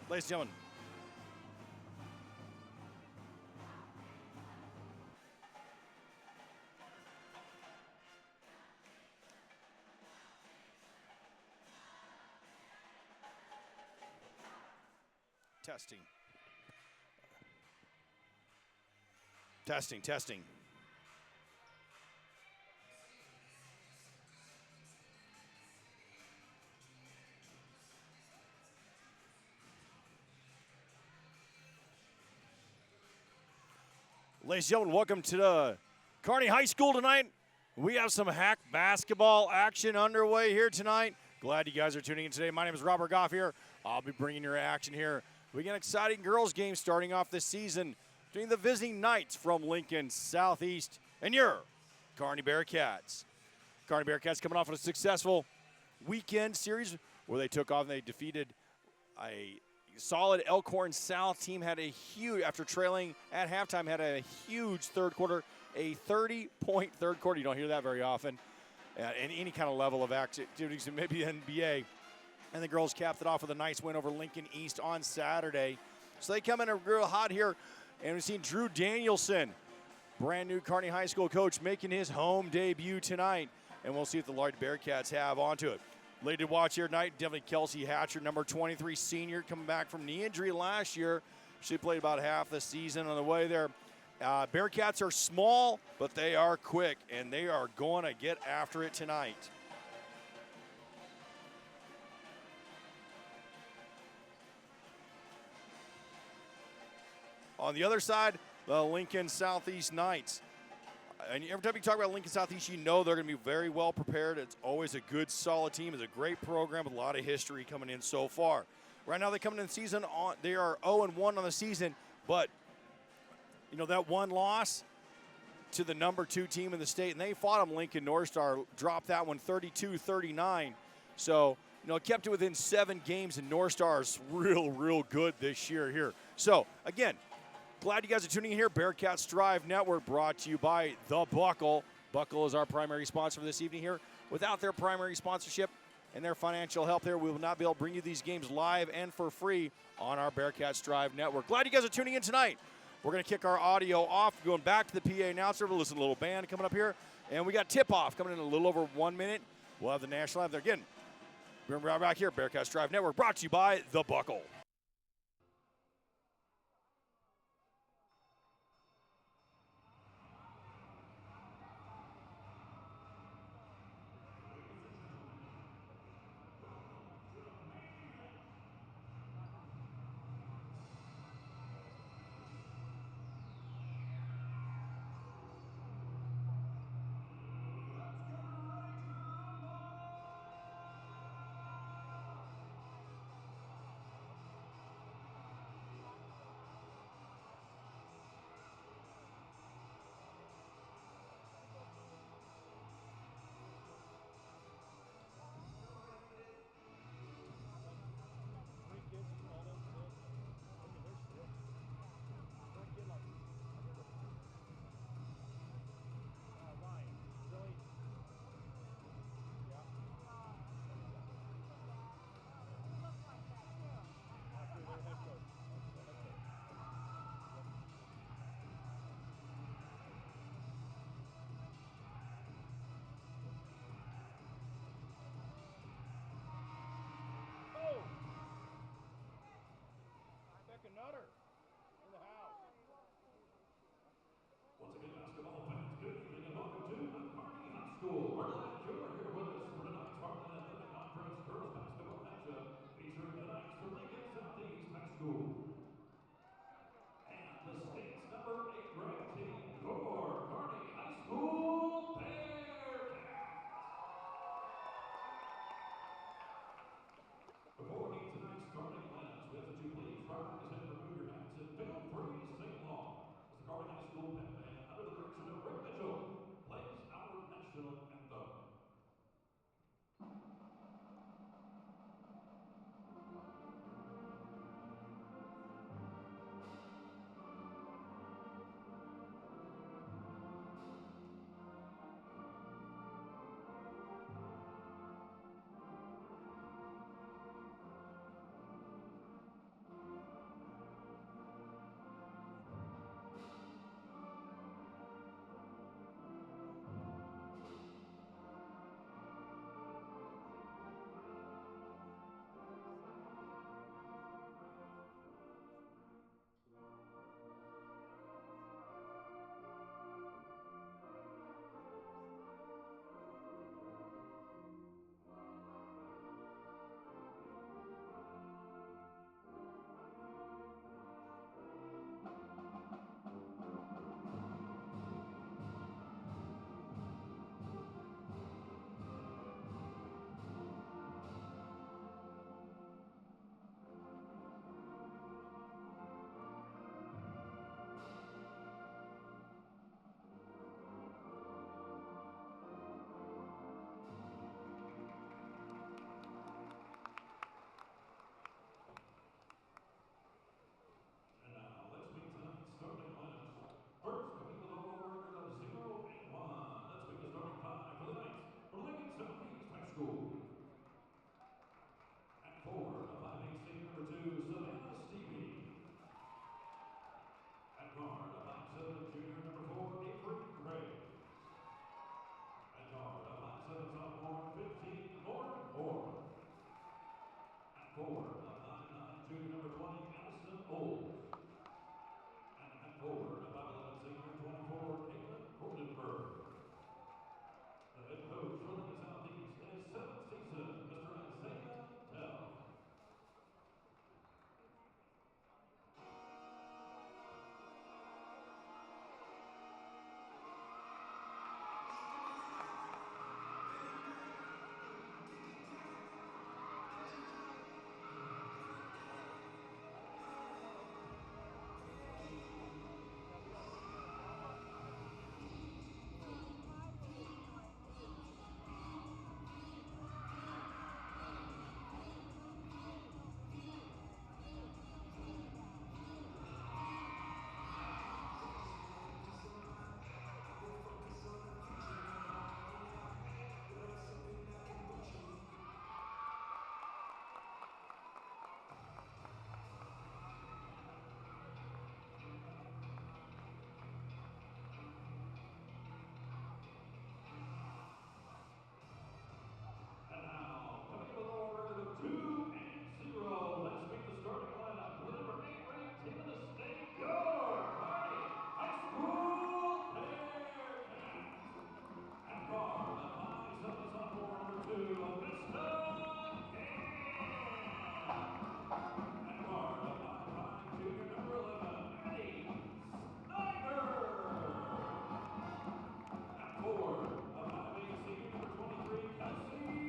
Ladies and gentlemen, testing. Testing, testing. Ladies and gentlemen, welcome to the Kearney High School tonight. We have some hack basketball action underway here tonight. Glad you guys are tuning in today. My name is Robert Goff here. I'll be bringing your action here. We got an exciting girls game starting off this season between the visiting Knights from Lincoln Southeast and your Kearney Bearcats. Kearney Bearcats coming off of a successful weekend series where they took off and they defeated a solid Elkhorn South team. Had a huge, after trailing at halftime, had a huge third quarter, a 30-point third quarter. You don't hear that very often in any kind of level of activities, maybe the NBA. And the girls capped it off with a nice win over Lincoln East on Saturday. So they come in real hot here, and we've seen Drew Danielson, brand new Kearney High School coach, making his home debut tonight. And we'll see if the Large Bearcats have onto it. Lady to watch here tonight, definitely Kelsey Hatcher, number 23 senior, coming back from knee injury last year. She played about half the season on the way there. Bearcats are small, but they are quick, and they are going to get after it tonight. On the other side, the Lincoln Southeast Knights. And every time you talk about Lincoln Southeast, you know they're going to be very well prepared. It's always a good, solid team. It's a great program with a lot of history coming in so far. Right now, they come in the season on. They are 0-1 on the season, but you know that one loss to the number 2 team in the state, and they fought them. Lincoln North Star dropped that one 32-39. So you know, it kept it within 7 games, and North Star is real good this year here. So again, glad you guys are tuning in here. Bearcats Drive Network brought to you by The Buckle. Buckle is our primary sponsor for this evening here. Without their primary sponsorship and their financial help there, we will not be able to bring you these games live and for free on our Bearcats Drive Network. Glad you guys are tuning in tonight. We're going to kick our audio off, going back to the PA announcer. We'll listen to a little band coming up here. And we got tip-off coming in a little over 1 minute. We'll have the national anthem there. Again, we're right back here, Bearcats Drive Network, brought to you by The Buckle. Once again, basketball fans, good evening and welcome to the Kearney High School. We're glad you're here with us for tonight's Heartland Athletic Conference girls basketball matchup featuring the Knights from Lincoln Southeast High School. And the state's number 8 ranked team, your Kearney High School Bearcats. Before we meet tonight's starting lineups, we ask that you please properly and remove your hats 20, Addison Old. And at forward, a 5'11" senior, 24, Caitlin Rodenberg. The head coach for Lincoln Southeast, his 7th season, Mr. Isaiah Tell. And now, coming in with a record of 2-0, let's meet the starting lineup for the number 8 ranked team in the state, your Kearney High School Bearcats. And guard, the 5'7" sophomore, number 2, Vista Gann. And guard, the 5'5" junior, number 11, Maddie Snyder. At forward, a 5'8" senior, number 23, Kelsey Hatcher.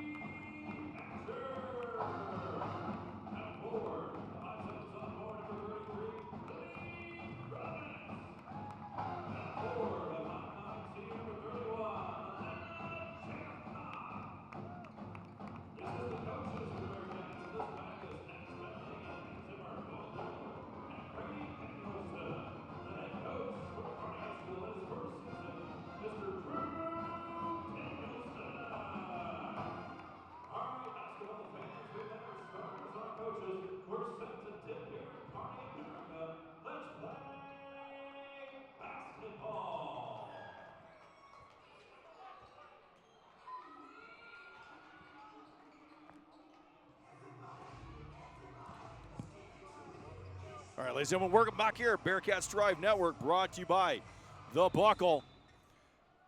At forward, a 5'7" sophomore, number 33, Lily Robbins. At forward, a 5'9" senior, number 31, Elena Champa. This is the coaches for the Bearcats, and this back is Max Bentley and Zimmer Goldberg and Brady Danielson. The head coach for Kearney High School in his first season, Mr. Drew Danielson. All right, basketball fans, we've got our starters, our coaches. We're set to dip here in Kearney, America. Let's play basketball. All right, ladies and gentlemen, welcome back here at Bearcats Drive Network, brought to you by The Buckle.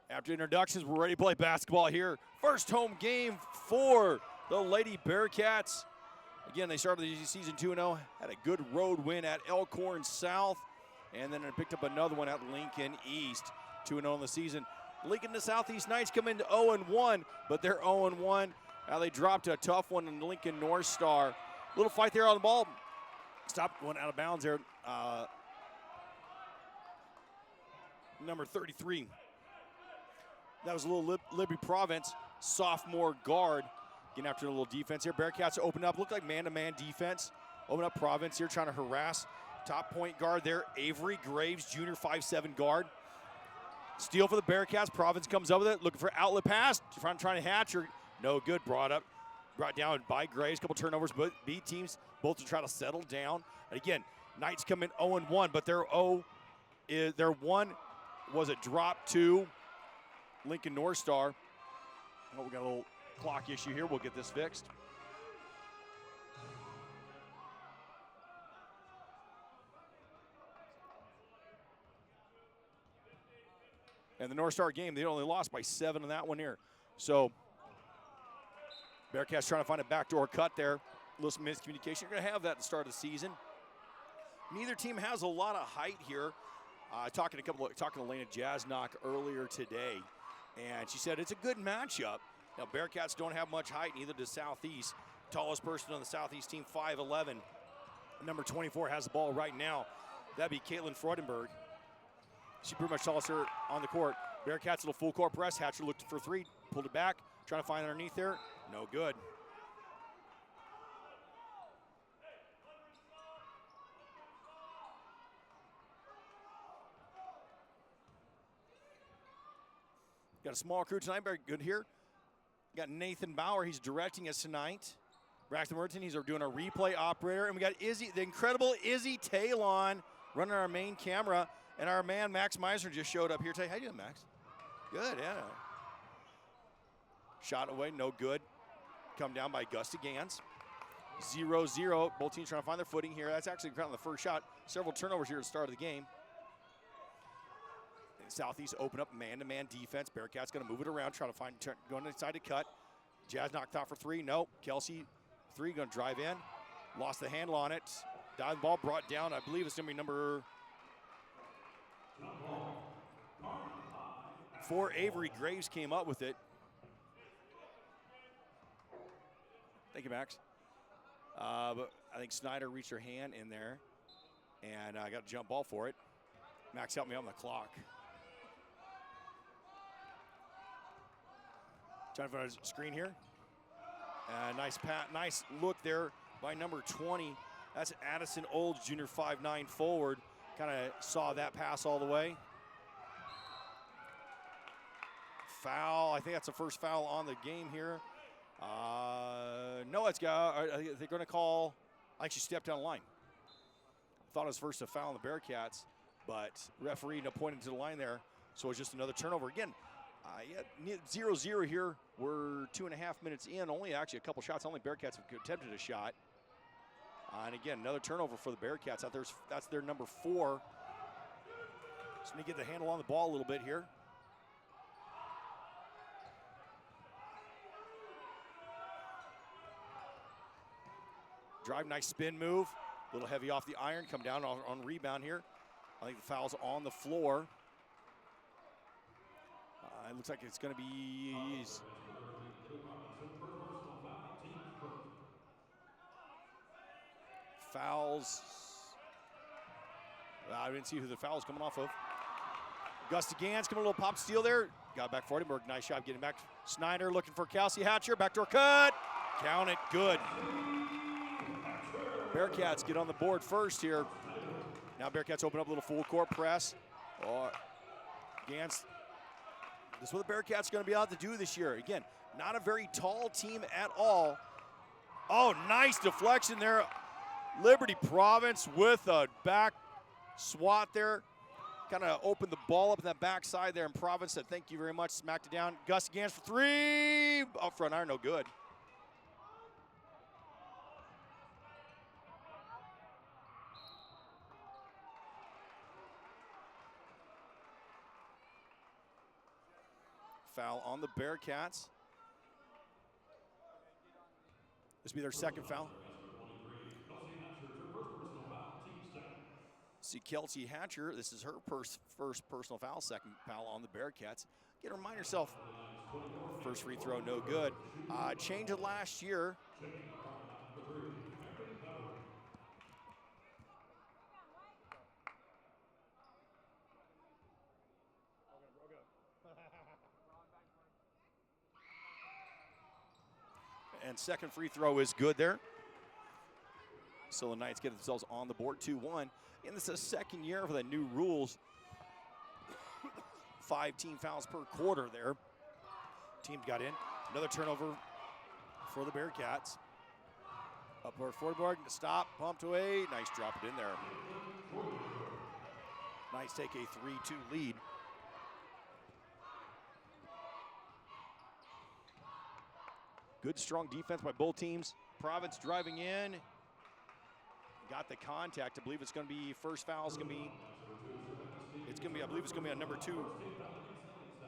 After introductions, we're ready to play basketball here. First home game for the Lady Bearcats. Again, they started the season 2-0, had a good road win at Elkhorn South, and then they picked up another one at Lincoln East, 2-0 in the season. Lincoln the Southeast Knights come into 0-1, but they're 0-1. Now they dropped a tough one in Lincoln North Star. Little fight there on the ball. Stopped going out of bounds there. Number 33. That was a little Libby Province, sophomore guard. Getting after a little defense here. Bearcats open up, look like man-to-man defense. Open up Province here, trying to harass. Top point guard there, Avery Graves, junior 5'7" guard. Steal for the Bearcats. Province comes up with it, looking for outlet pass. Trying to hatch her. No good. Brought down by Graves. Couple turnovers, but B teams both to try to settle down. And again, Knights come in 0-1, but their 1 was a drop to Lincoln North Star. Oh, we got a little clock issue here. We'll get this fixed. And the North Star game, they only lost by 7 in that one here. So Bearcats trying to find a backdoor cut there. A little miscommunication. You're going to have that at the start of the season. Neither team has a lot of height here. Talking to Lena Jasnock earlier today, and she said it's a good matchup. Now, Bearcats don't have much height, neither does Southeast. Tallest person on the Southeast team, 5'11". Number 24 has the ball right now. That'd be Caitlin Freudenberg. She pretty much tallest her on the court. Bearcats little full court press. Hatcher looked for 3, pulled it back, trying to find underneath there. No good. Got a small crew tonight, very good here. Got Nathan Bauer, he's directing us tonight. Braxton Merton, he's doing our replay operator. And we got Izzy, the incredible Izzy Talon running our main camera. And our man, Max Meisner, just showed up here today. How you doing, Max? Good, yeah. Shot away, no good. Come down by Gusty Gans. 0-0. Both teams trying to find their footing here. That's actually kind of the first shot. Several turnovers here at the start of the game. Southeast open up man-to-man defense. Bearcats going to move it around, trying to find, going inside to cut. Jazz knocked out for three. Nope. Kelsey, three, going to drive in. Lost the handle on it. Diving ball brought down. I believe it's going to be number 4. Avery Graves came up with it. Thank you, Max. But I think Snyder reached her hand in there, and I got a jump ball for it. Max helped me on the clock. Trying to find a screen here. Nice look there by number 20. That's Addison Olds, junior 5'9" forward. Kind of saw that pass all the way. Foul. I think that's the first foul on the game here. No, they're going to call. I actually stepped down the line. Thought it was first a foul on the Bearcats, but referee pointed to the line there, so it's just another turnover again. 0-0 here. We're 2.5 minutes in. Only actually a couple shots. Only Bearcats have attempted a shot. And again, another turnover for the Bearcats. That's their number 4. Just need to get the handle on the ball a little bit here. Drive, nice spin move. A little heavy off the iron. Come down on rebound here. I think the foul's on the floor. It looks like it's going to be fouls. I didn't see who the foul's coming off of. Gusty Gans coming a little pop steal there. Got back for Edinburgh. Nice shot getting back. Snyder looking for Kelsey Hatcher. Backdoor cut. Count it. Good. Bearcats get on the board first here. Now Bearcats open up a little full court press. Oh, Gans. This is what the Bearcats are going to be able to do this year. Again, not a very tall team at all. Oh, nice deflection there. Liberty Province with a back swat there. Kind of opened the ball up in that backside there, and Province said, thank you very much, smacked it down. Gus Gans for three. Up front iron, no good. Foul on the Bearcats. This will be their second foul. See Kelsey Hatcher, this is her first personal foul, second foul on the Bearcats. Get to remind yourself, first free throw, no good. Change it last year. And second free throw is good there. So the Knights get themselves on the board, 2-1. And this is the second year for the new rules. 5 team fouls per quarter there. Team got in. Another turnover for the Bearcats. Upper forward, stop, pumped away. Nice drop it in there. Knights take a 3-2 lead. Good, strong defense by both teams. Province driving in. Got the contact. I believe it's going to be first foul. I believe it's going to be on number 2.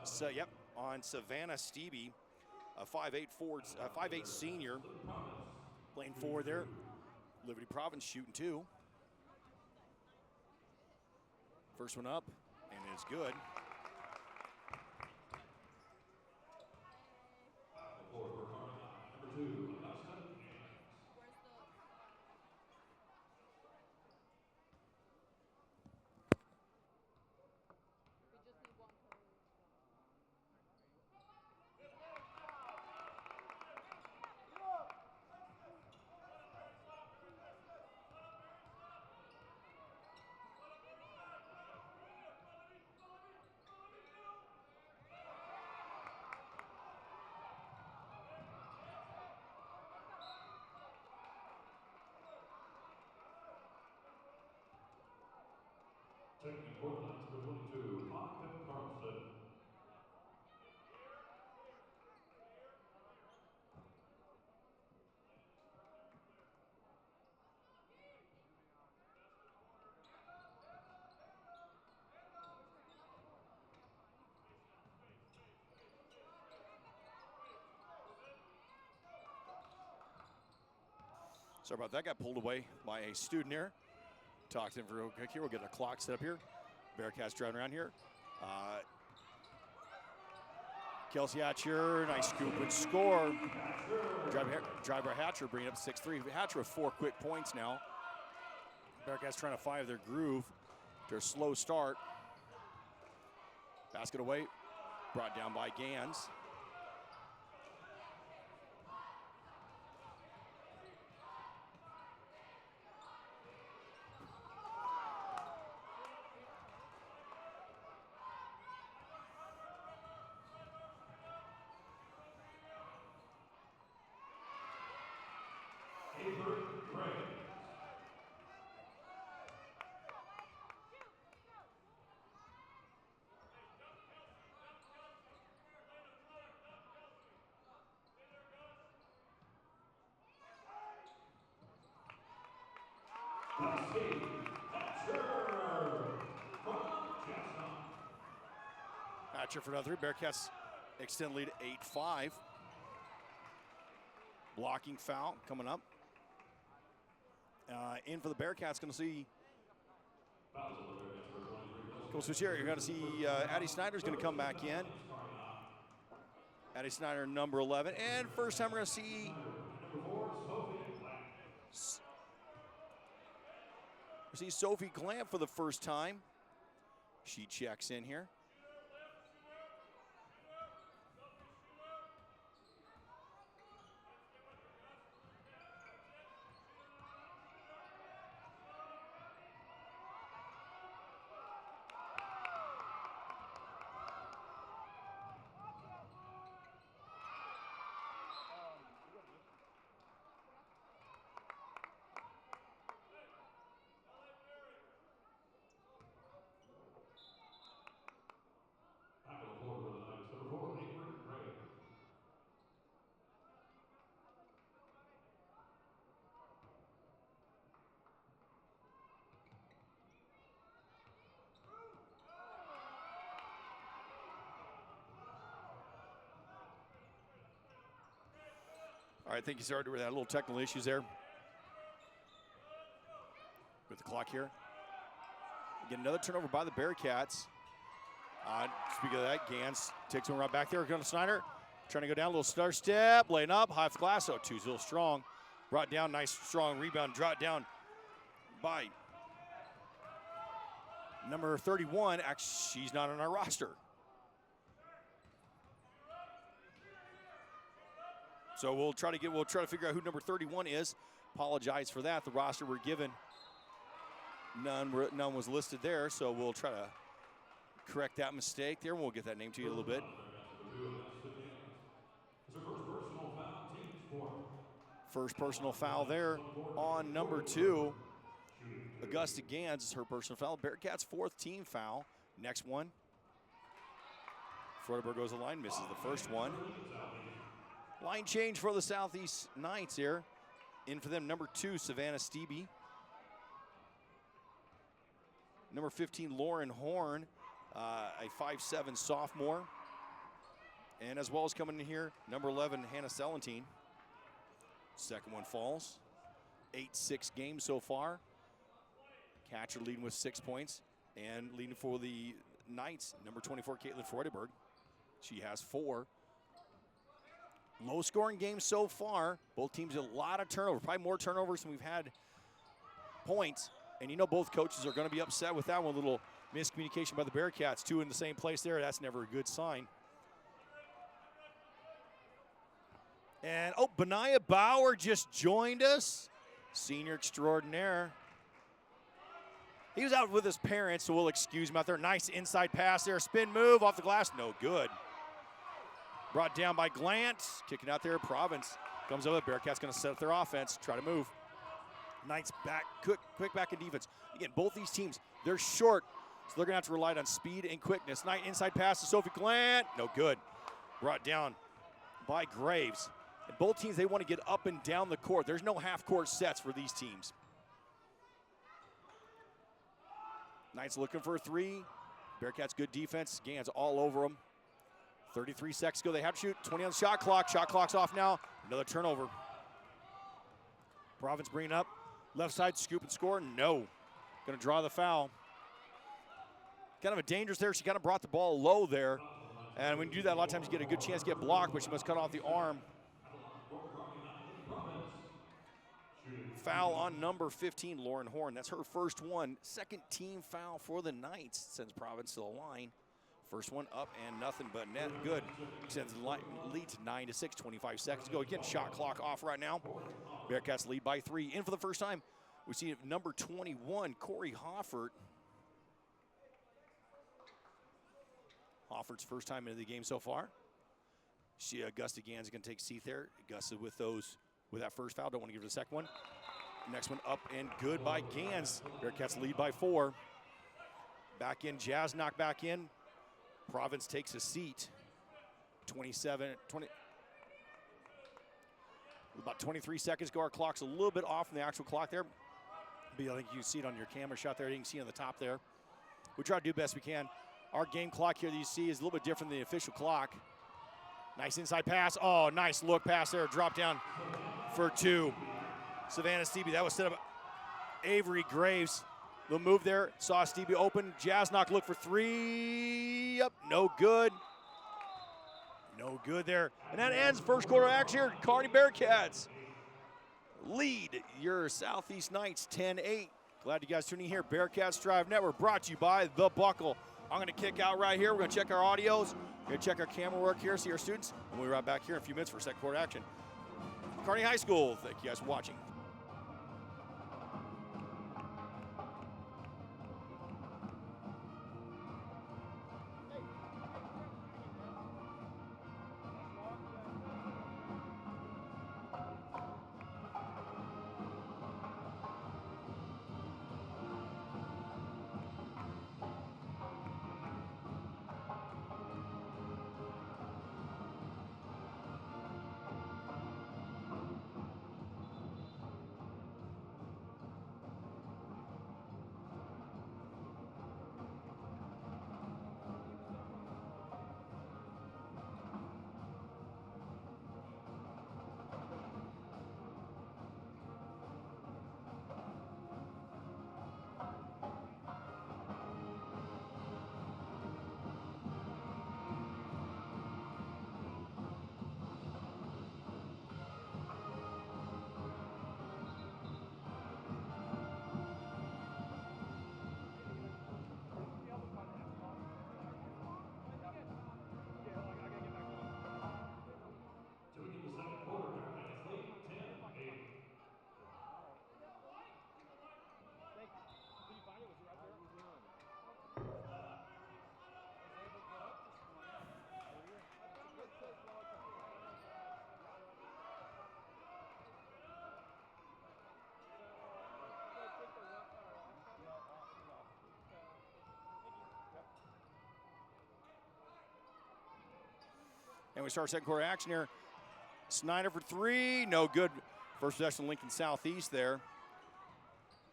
So, yep, on Savannah Stevie, a 5'8" senior, playing forward there. Liberty Province shooting 2. First one up, and it's good. Taking court lines number 22, Monica Carlson. Sorry about that. Got pulled away by a student here. Talked to him for real quick here. We'll get a clock set up here. Bearcats driving around here. Kelsey Hatcher, nice scoop and score. Driver Hatcher bringing up 6-3. Hatcher with 4 quick points now. Bearcats trying to find their groove. Their slow start. Basket away. Brought down by Gans. Hatcher for another 3. Bearcats extend lead 8-5. Blocking foul coming up. In for the Bearcats, going to see. Coach switch here. You're going to see Addie Snyder's going to come back in. Addie Snyder, number 11. And first time we're going to see Sophie Glamp for the first time. She checks in here. All right, I think you started with that little technical issues there with the clock here. Again, another turnover by the Bearcats. Speaking of that, Gans takes one right back there. Going to Snyder, trying to go down, a little stutter step, laying up, high off the glass. Oh, two's a little strong. Brought down, nice strong rebound, brought down by number 31. Actually, she's not on our roster. So we'll try to figure out who number 31 is. Apologize for that. The roster we're given, none was listed there. So we'll try to correct that mistake there. We'll get that name to you in a little bit. First personal foul there on number 2. Augusta Gans is her personal foul. Bearcats' 4th team foul. Next one. Freudenberg goes to the line, misses the first one. Line change for the Southeast Knights here. In for them, number 2, Savannah Stebe. Number 15, Lauren Horn, a 5'7" sophomore. And as well as coming in here, number 11, Hannah Selentine. Second one falls. 8-6 games so far. Catcher leading with 6 points. And leading for the Knights, number 24, Caitlin Freudenberg. She has 4. Low scoring game so far. Both teams a lot of turnover, probably more turnovers than we've had points. And you know both coaches are going to be upset with that one. Little miscommunication by the Bearcats. 2 in the same place there. That's never a good sign. And, oh, Benaiah Bauer just joined us. Senior extraordinaire. He was out with his parents, so we'll excuse him out there. Nice inside pass there. Spin move off the glass. No good. Brought down by Glant, kicking out there. Province comes over. Bearcats going to set up their offense, try to move. Knights back, quick back in defense. Again, both these teams, they're short, so they're going to have to rely on speed and quickness. Knight inside pass to Sophie Glant, no good. Brought down by Graves. And both teams, they want to get up and down the court. There's no half-court sets for these teams. Knights looking for a 3. Bearcats good defense. Gans all over them. 33 seconds to go. They have to shoot. 20 on the shot clock. Shot clock's off now. Another turnover. Providence bringing up. Left side, scoop and score. No. Going to draw the foul. Kind of a dangerous there. She kind of brought the ball low there. And when you do that, a lot of times you get a good chance to get blocked, but she must cut off the arm. Foul on number 15, Lauren Horn. That's her first one. Second team foul for the Knights. Sends Providence to the line. First one up and nothing but net. Good. Sends the lead to 9-6, 25 seconds to go. Again, shot clock off right now. Bearcats lead by 3. In for the first time, we see number 21, Corey Hoffert. Hoffert's first time into the game so far. Augusta Gans going to take a seat there. Augusta with that first foul. Don't want to give it a second one. Next one up and good by Gans. Bearcats lead by 4. Back in, Jazz knocked back in. Providence takes a seat. 20. About 23 seconds go. Our clock's a little bit off from the actual clock there. But I think you can see it on your camera shot there. You can see it on the top there. We try to do best we can. Our game clock here that you see is a little bit different than the official clock. Nice inside pass. Oh, nice look pass there. Drop down for 2. Savannah Stevie, that was set up. Avery Graves, the move there. Saw Stevie open. Jasnock look for 3. Yep, no good. No good there. And that ends first quarter action here. Kearney Bearcats lead your Southeast Knights 10-8. Glad you guys tuning in here. Bearcats Drive Network brought to you by The Buckle. I'm going to kick out right here. We're going to check our audios. We're going to check our camera work here, see our students. And we'll be right back here in a few minutes for second quarter action. Kearney High School, thank you guys for watching. And we start second quarter action here. Snyder for 3, no good. First possession, Lincoln Southeast there.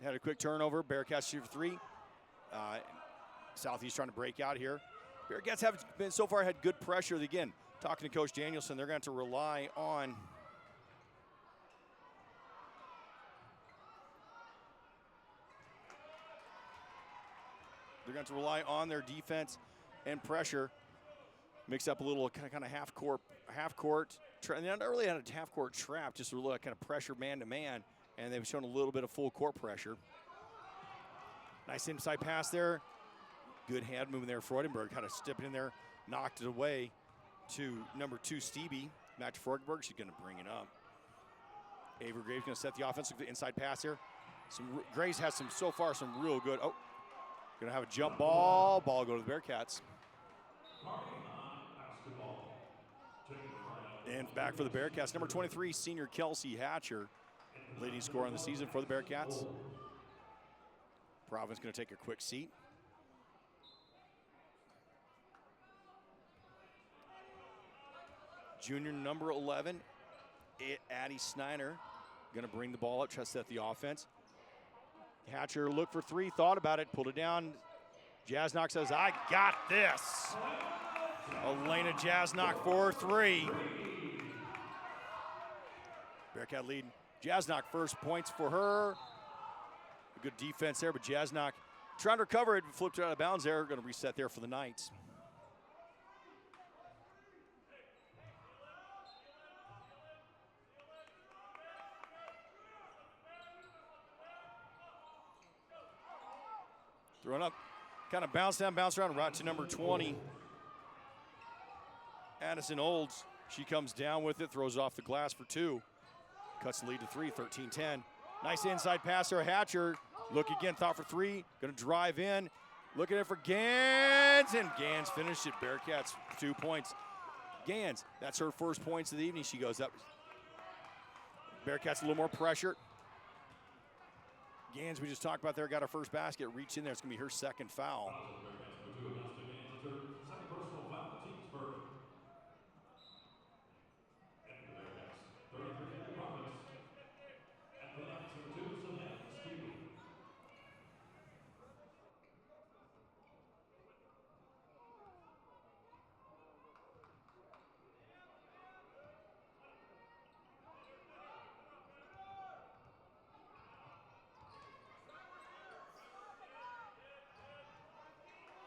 Had a quick turnover. Bearcats shoot for 3. Southeast trying to break out here. Bearcats have been so far had good pressure. Again, talking to Coach Danielson, they're going to have to rely on their defense and pressure. Mix up a little kind of half court. And they not really had a half court trap, just a little kind of pressure man to man, and they've shown a little bit of full court pressure. Nice inside pass there. Good hand movement there. Freudenberg kind of stepping in there, knocked it away to number 2 Stevie. Back to Freudenberg. She's going to bring it up. Avery Graves going to set the offensive inside pass here. Graves has so far some real good. Oh, going to have a jump ball. Ball go to the Bearcats. And back for the Bearcats, number 23, senior Kelsey Hatcher, leading scorer on the season for the Bearcats. Providence going to take a quick seat. Junior number 11, Addie Snyder, going to bring the ball up, try to set the offense. Hatcher looked for 3, thought about it, pulled it down. Jasnock says, I got this. Elena Jasnock for 3. Bearcat lead Jasnock first points for her. A good defense there, but Jasnock trying to recover it, flipped it out of bounds there. Going to reset there for the Knights. Throwing up, kind of bounce down, bounce around, right to number 20. Addison Olds, she comes down with it, throws it off the glass for 2. Cuts the lead to 3, 13-10. Nice inside pass there, Hatcher. Look again, thought for 3. Gonna drive in. Looking at it for Gans, and Gans finished it. Bearcats 2 points. Gans, that's her first points of the evening. She goes up. Bearcats a little more pressure. Gans, we just talked about there, got her first basket, reached in there. It's gonna be her second foul.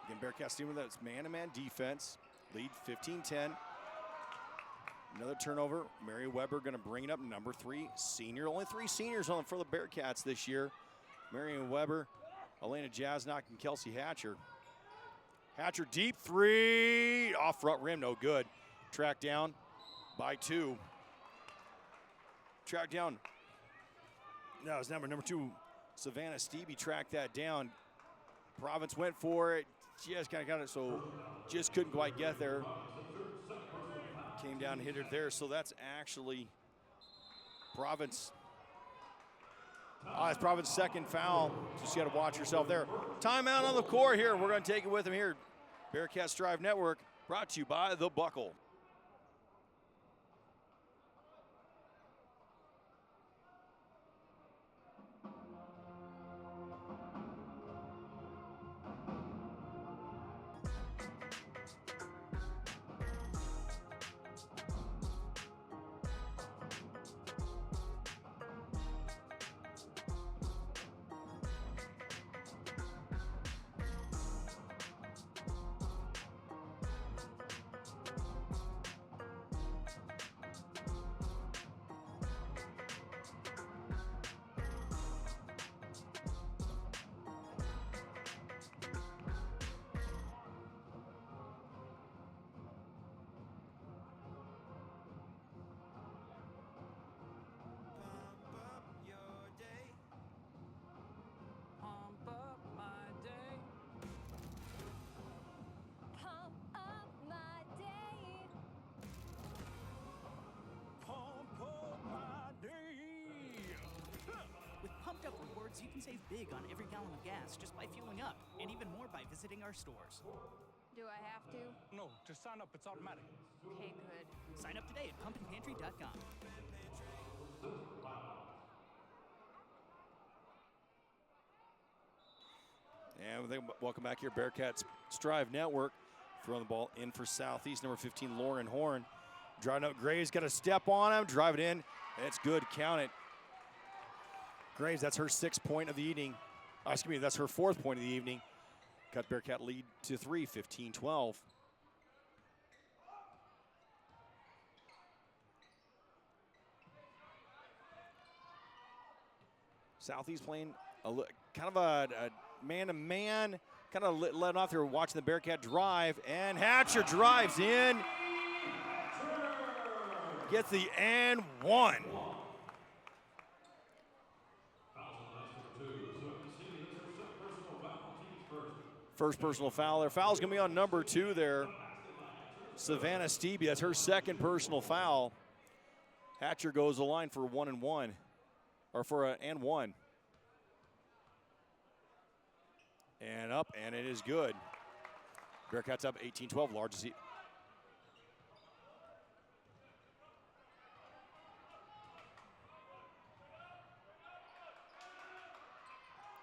Again, Bearcats team with that man-to-man defense. Lead 15-10. Another turnover. Mary Weber going to bring it up, number 3 senior. Only 3 seniors on for the Bearcats this year. Marion Weber, Elena Jasnock, and Kelsey Hatcher. Hatcher deep 3, off front rim, no good. Tracked down by 2. Tracked down. No, it's number 2, Savannah Stevie tracked that down. Province went for it, just kind of got it, so just couldn't quite get there. Came down and hit it there, so that's actually Province. It's Province's second foul. Just got to watch yourself there. Timeout on the court here. We're going to take it with him here. Bearcats Drive Network, brought to you by The Buckle. You can save big on every gallon of gas just by fueling up, and even more by visiting our stores. Do I have to? No, just sign up. It's automatic. Okay, good. Sign up today at pumpandpantry.com. And welcome back here, Bearcats Strive Network. Throwing the ball in for Southeast, number 15, Lauren Horn. Driving up, Graves got a step on him, drive it in, and it's good, count it. Graves, that's her 6th point of the evening. Excuse me, that's her 4th point of the evening. Cut Bearcat lead to 3, 15-12. Southeast playing kind of a man-to-man, kind of letting off there, watching the Bearcat drive, and Hatcher drives in. Gets the and 1. First personal foul there. Foul's gonna be on number 2 there. Savannah Stevie, that's her 2nd personal foul. Hatcher goes the line for 1 and 1, or for an and 1. And up, and it is good. Bearcats up 18-12, largest.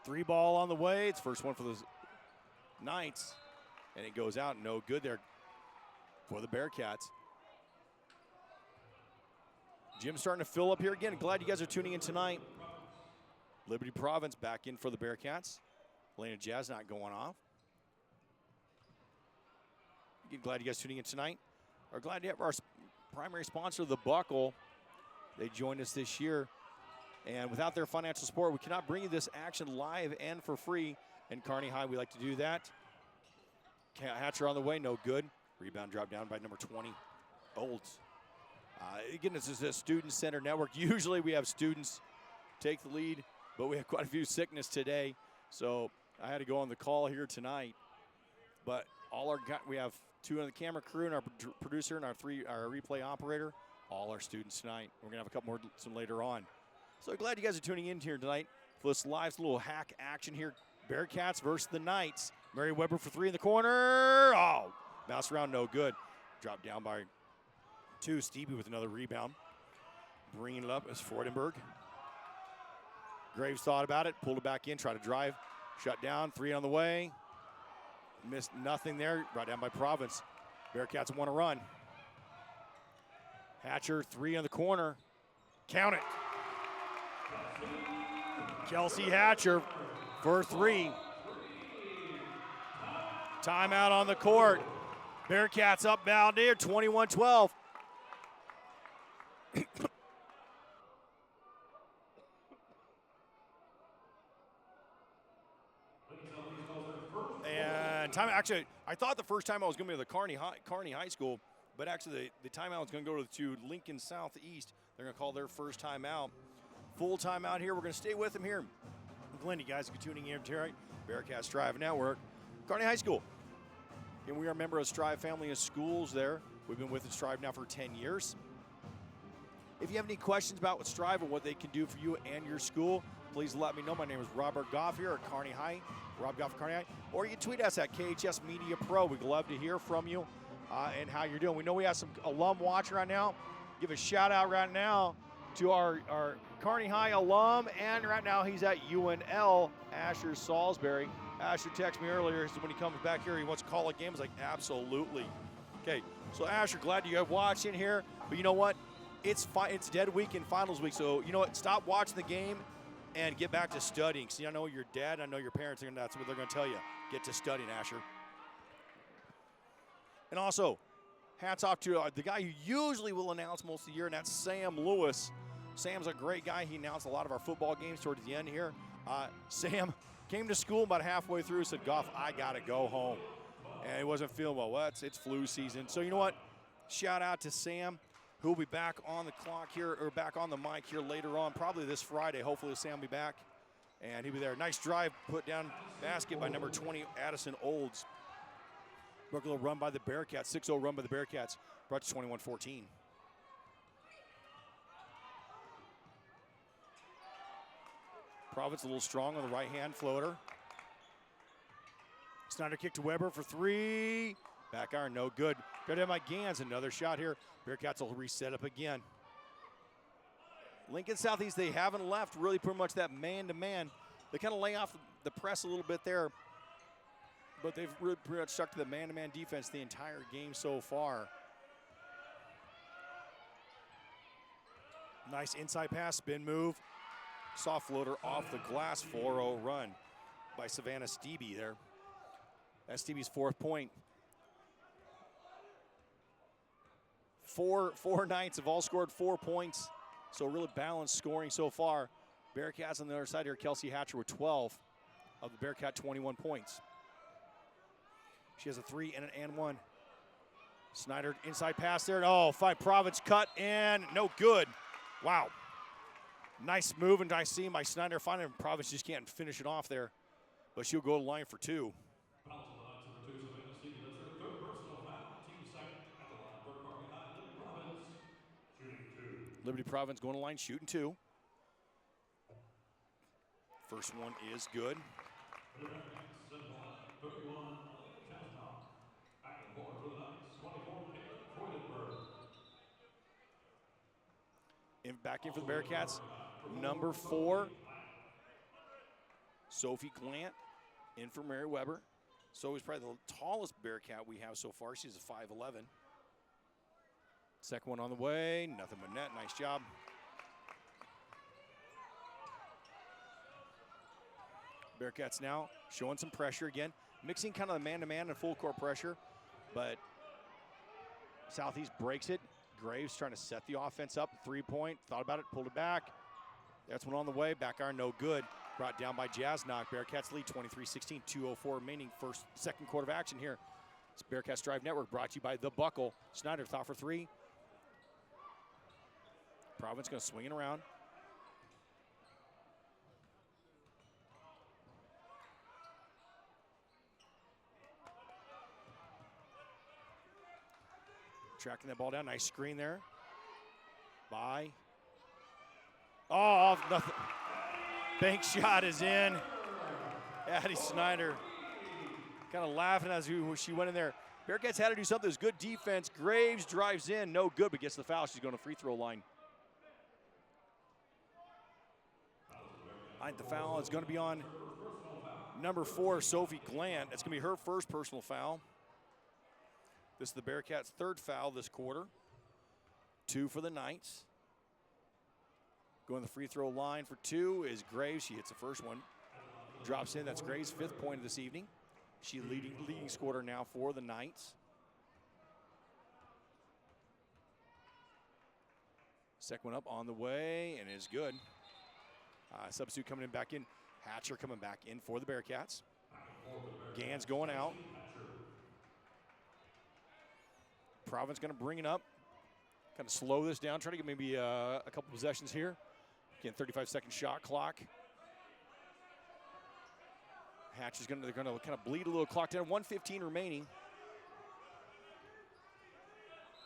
Three ball on the way. It's first one for the Knights, and it goes out, no good there for the Bearcats. Gym's starting to fill up here again. Glad you guys are tuning in tonight. Liberty Province back in for the Bearcats. Lena Jazz not going off. Again, glad you guys tuning in tonight. We're glad to have our primary sponsor, The Buckle. They joined us this year. And without their financial support, we cannot bring you this action live and for free. In Kearney High, we like to do that. Hatcher on the way, no good. Rebound dropped down by number 20, Olds. Again, this is a student-centered network. Usually we have students take the lead, but we have quite a few sickness today. So I had to go on the call here tonight. But we have 2 on the camera crew and our producer and our replay operator. All our students tonight. We're gonna have a couple more some later on. So glad you guys are tuning in here tonight for this live little hack action here. Bearcats versus the Knights. Merriweber for 3 in the corner. Oh, bounce around, no good. Dropped down by 2. Stevie with another rebound. Bringing it up is Fordenberg. Graves thought about it, pulled it back in, tried to drive. Shut down, 3 on the way. Missed nothing there, brought down by Province. Bearcats want to run. Hatcher, 3 in the corner. Count it. Kelsey Hatcher for 3. Timeout on the court. Bearcats up down there, 21-12. And time, actually, I thought the first time I was going to be at the Kearney High School, but actually the timeout is going to go to Lincoln Southeast. They're going to call their first timeout. Full timeout here. We're going to stay with them here. Glenn, you guys are tuning in tonight. Bearcats Strive Network, Kearney High School. And we are a member of Strive Family of Schools there. We've been with Strive now for 10 years. If you have any questions about what Strive and what they can do for you and your school, please let me know. My name is Robert Goff here at Kearney High, Rob Goff at Kearney High. Or you can tweet us at KHS Media Pro. We'd love to hear from you and how you're doing. We know we have some alum watching right now. Give a shout out right now to our Kearney High alum, and right now he's at UNL, Asher Salisbury. Asher texted me earlier, so when he comes back here, he wants to call a game. I was like, absolutely. Okay, so Asher, glad you guys watching here, but you know what? It's dead week and finals week, so you know what? Stop watching the game and get back to studying. See, I know your dad, I know your parents, and that's what they're going to tell you. Get to studying, Asher. And also, hats off to the guy who usually will announce most of the year, and that's Sam Lewis. Sam's a great guy. He announced a lot of our football games towards the end here. Sam came to school about halfway through, said, Goff, I got to go home. And he wasn't feeling well. Well, it's flu season. So you know what? Shout out to Sam, who will be back on the clock here, or back on the mic here later on, probably this Friday. Hopefully Sam will be back, and he'll be there. Nice drive, put down basket by number 20, Addison Olds. Brooklyn run by the Bearcats, 6-0 run by the Bearcats, brought to 21-14. Province a little strong on the right-hand floater. Snyder kick to Weber for 3. Back iron, no good. Got in by Gans, another shot here. Bearcats will reset up again. Lincoln Southeast, they haven't left really pretty much that man-to-man. They kind of lay off the press a little bit there, but they've really pretty much stuck to the man-to-man defense the entire game so far. Nice inside pass, spin move. Soft floater off the glass, 4-0 run by Savannah Stevie there. That's Stevie's 4th point. Four Knights have all scored 4 points, so really balanced scoring so far. Bearcats on the other side here, Kelsey Hatcher with 12 of the Bearcat 21 points. She has a 3 and an and 1. Snyder inside pass there. Oh, fine. Province cut and no good. Wow. Nice move and nice seam by Snyder. Finding Province just can't finish it off there, but she'll go to the line for 2. Foul to the Knights, number 2, Savannah Stevie. That's her 3rd personal foul. Team second at the line for Kearney High. Liberty Province shooting 2. Liberty Province going to line shooting 2. First one is good. For the Bearcats, at the line, 31, Elena Chasnow. Back and forth for the Knights, 24, Caitlin Freudenberg. Back in for the Bearcats, number 4, Sophie Glant, in for Merriweber. Sophie's probably the tallest Bearcat we have so far. She's a 5'11". Second one on the way, nothing but net, nice job. Bearcats now showing some pressure again, mixing kind of the man-to-man and full court pressure, but Southeast breaks it. Graves trying to set the offense up, 3-point, thought about it, pulled it back. That's one on the way, back iron no good. Brought down by Jasnock. Bearcats lead 23-16, 2:04 remaining second quarter of action here. It's Bearcats Drive Network brought to you by The Buckle. Snyder thought for three. Providence going to swing it around. Tracking that ball down, nice screen there. By. Oh, nothing. Bank shot is in. Addie Snyder kind of laughing as she went in there. Bearcats had to do something. It was good defense. Graves drives in, no good, but gets the foul. She's going to free throw line. The foul is going to be on number 4, Sophie Glant. It's going to be her first personal foul. This is the Bearcats' third foul this quarter. 2 for the Knights. Going to the free throw line for 2 is Graves. She hits the first one. Drops in. That's Graves' 5th point of this evening. She leading scorer now for the Knights. Second one up on the way and is good. Substitute coming in back in. Hatcher coming back in for the Bearcats. Gans going out. Providence going to bring it up. Kind of slow this down. Try to get maybe a couple possessions here. Again, 35-second shot clock. Hatch is they're going to kind of bleed a little clock down. 1:15 remaining.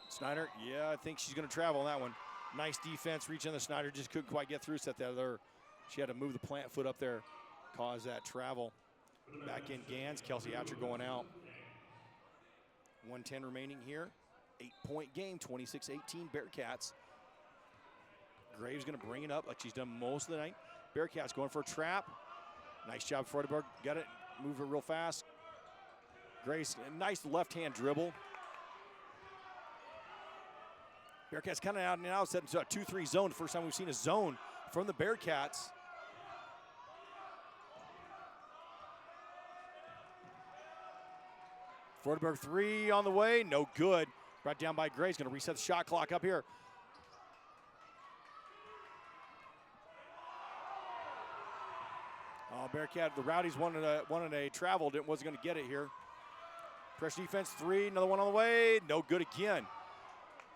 Snyder, yeah, I think she's going to travel on that one. Nice defense, reach on the Snyder, just couldn't quite get through. Set that other. She had to move the plant foot up there, cause that travel. Back in Gans, Kelsey Hatcher going out. 1:10 remaining here. 8-point game, 26-18 Bearcats. Graves going to bring it up like she's done most of the night. Bearcats going for a trap. Nice job, Freudenberg. Got it, move it real fast. Grace, a nice left-hand dribble. Bearcats kind of out and out, set into a 2-3 zone. The first time we've seen a zone from the Bearcats. Freudenberg 3 on the way, no good. Brought down by Grace, going to reset the shot clock up here. Bearcat, the Rowdies wanted a travel, wasn't going to get it here. Pressure defense 3, another one on the way, no good again.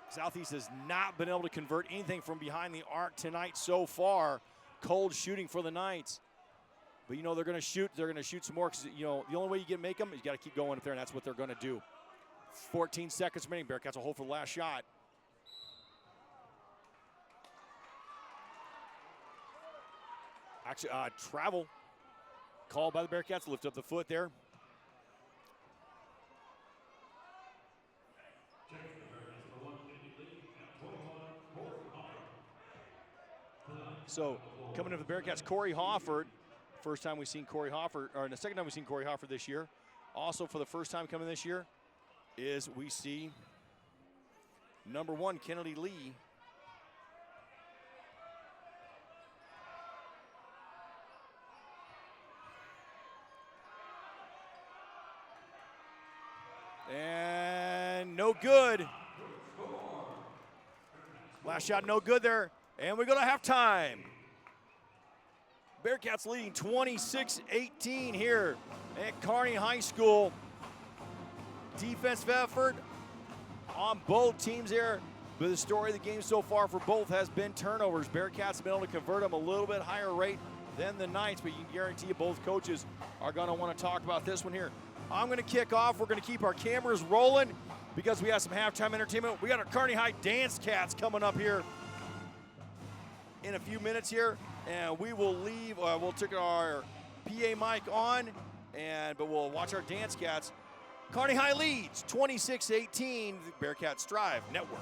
Southeast has not been able to convert anything from behind the arc tonight so far. Cold shooting for the Knights. But, they're going to shoot. They're going to shoot some more because, the only way you can make them is you got to keep going up there, and that's what they're going to do. 14 seconds remaining. Bearcats will hold for the last shot. Actually, travel called by the Bearcats. Lift up the foot there. So coming to the Bearcats, Corey Hofford. First time we've seen Corey Hofford, or the second time we've seen Corey Hofford this year. Also for the first time coming this year is we see number 1, Kennedy Lee. And no good. Last shot no good there. And we go to halftime. Bearcats leading 26-18 here at Kearney High School. Defensive effort on both teams here. But the story of the game so far for both has been turnovers. Bearcats have been able to convert them a little bit higher rate than the Knights, but you can guarantee you both coaches are going to want to talk about this one here. I'm going to kick off. We're going to keep our cameras rolling because we have some halftime entertainment. We got our Kearney High Dance Cats coming up here in a few minutes here, and we will leave. We'll take our PA mic on, but we'll watch our Dance Cats. Kearney High leads 26-18, Bearcats Drive Network.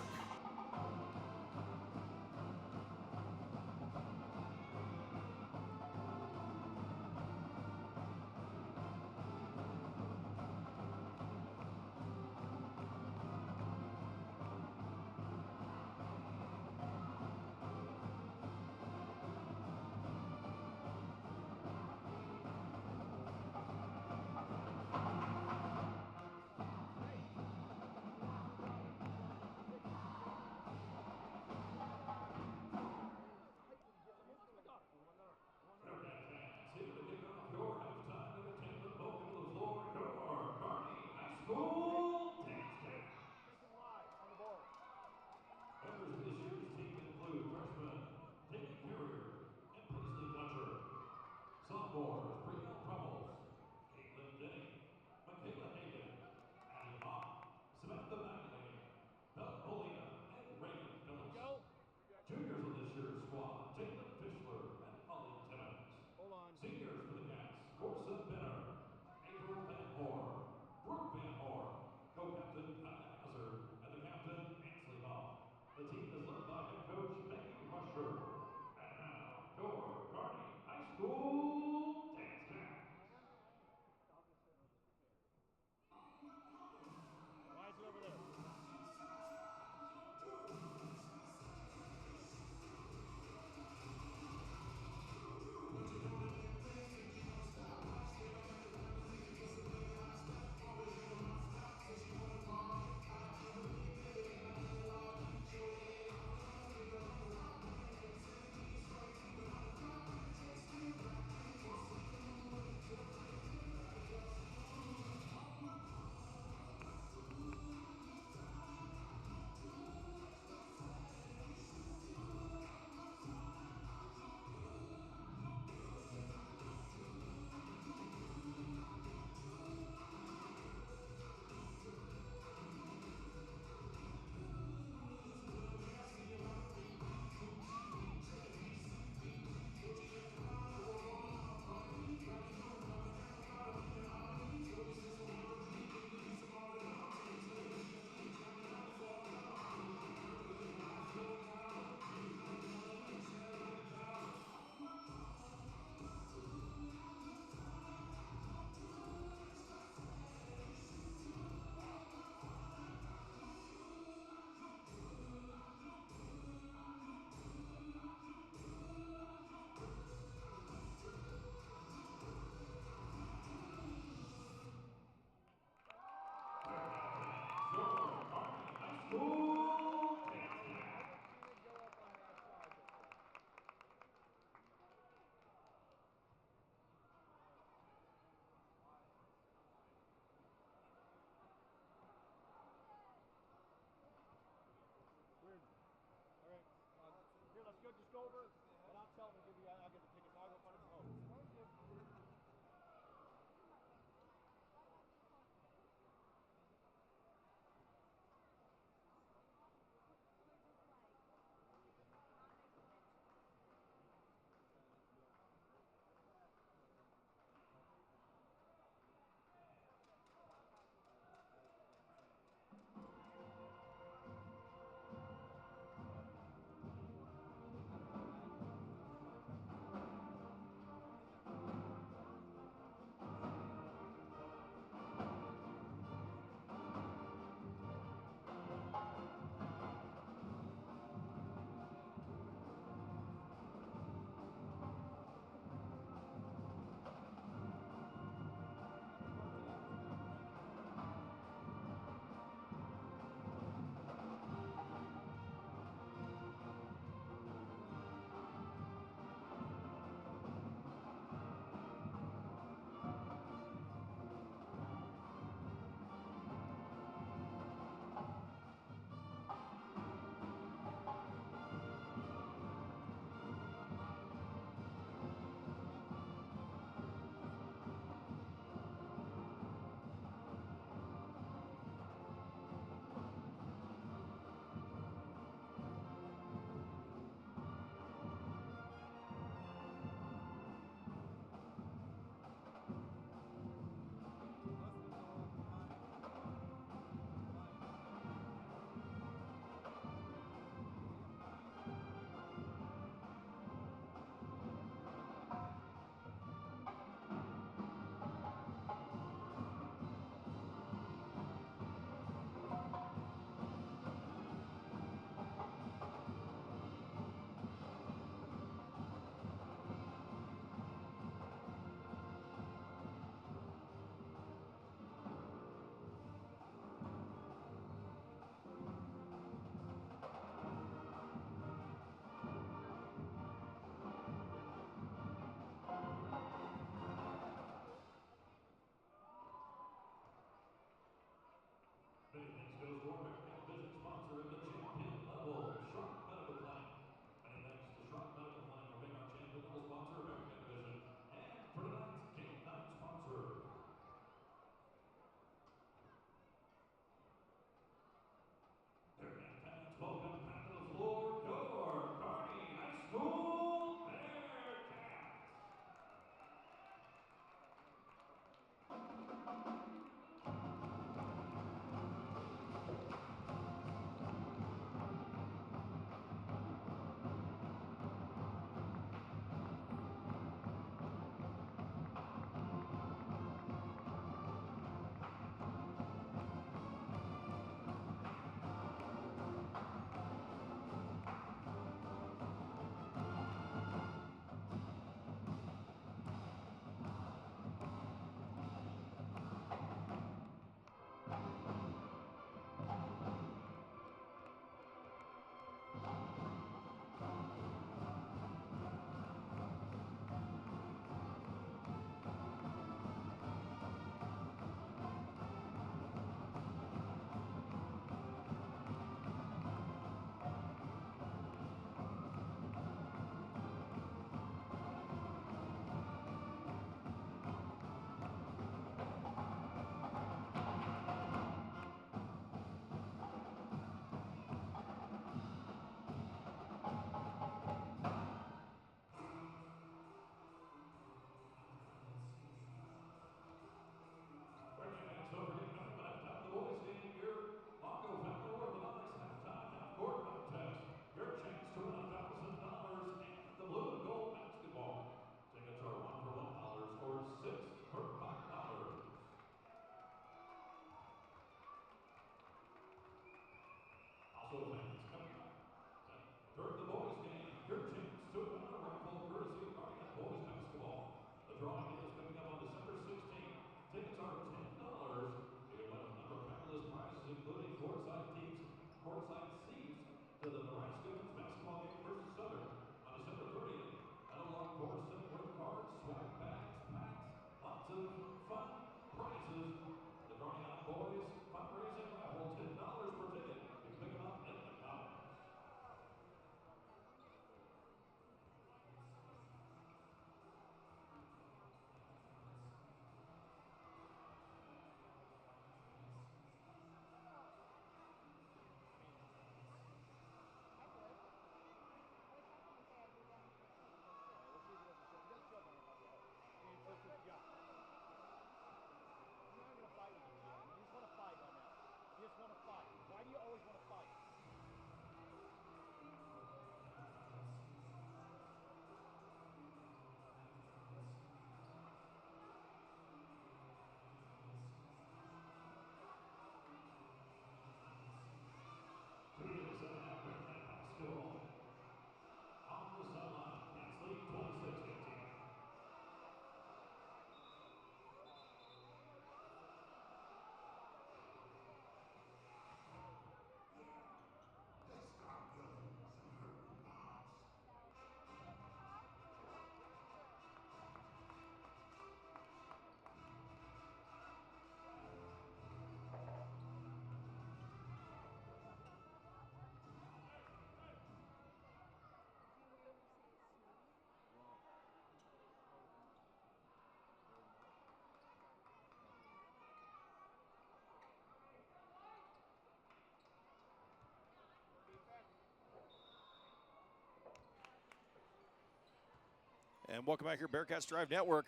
And welcome back here, Bearcats Drive Network,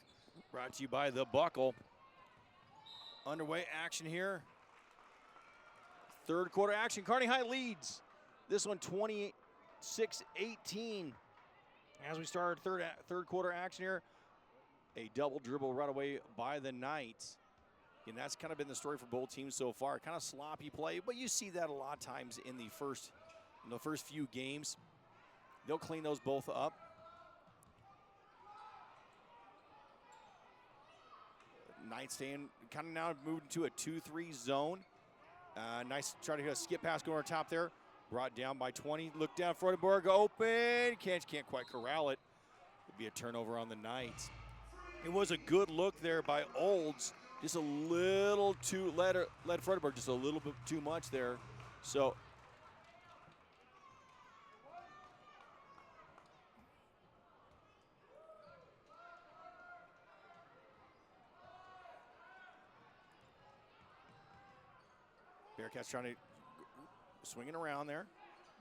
brought to you by The Buckle. Underway action here. Third quarter action. Kearney High leads this one 26-18. As we start third quarter action here, a double dribble right away by the Knights. And that's kind of been the story for both teams so far. Kind of sloppy play, but you see that a lot of times in the first few games. They'll clean those both up. Knights staying kind of now moved into a 2-3 zone. Nice try to hit a skip pass going over top there. Brought down by 20. Look down, Freudenberg open. Can't quite corral it. It'd be a turnover on the Knights. It was a good look there by Olds. Just a little too, led Freudenberg just a little bit too much there. So Bearcats trying to swinging around there.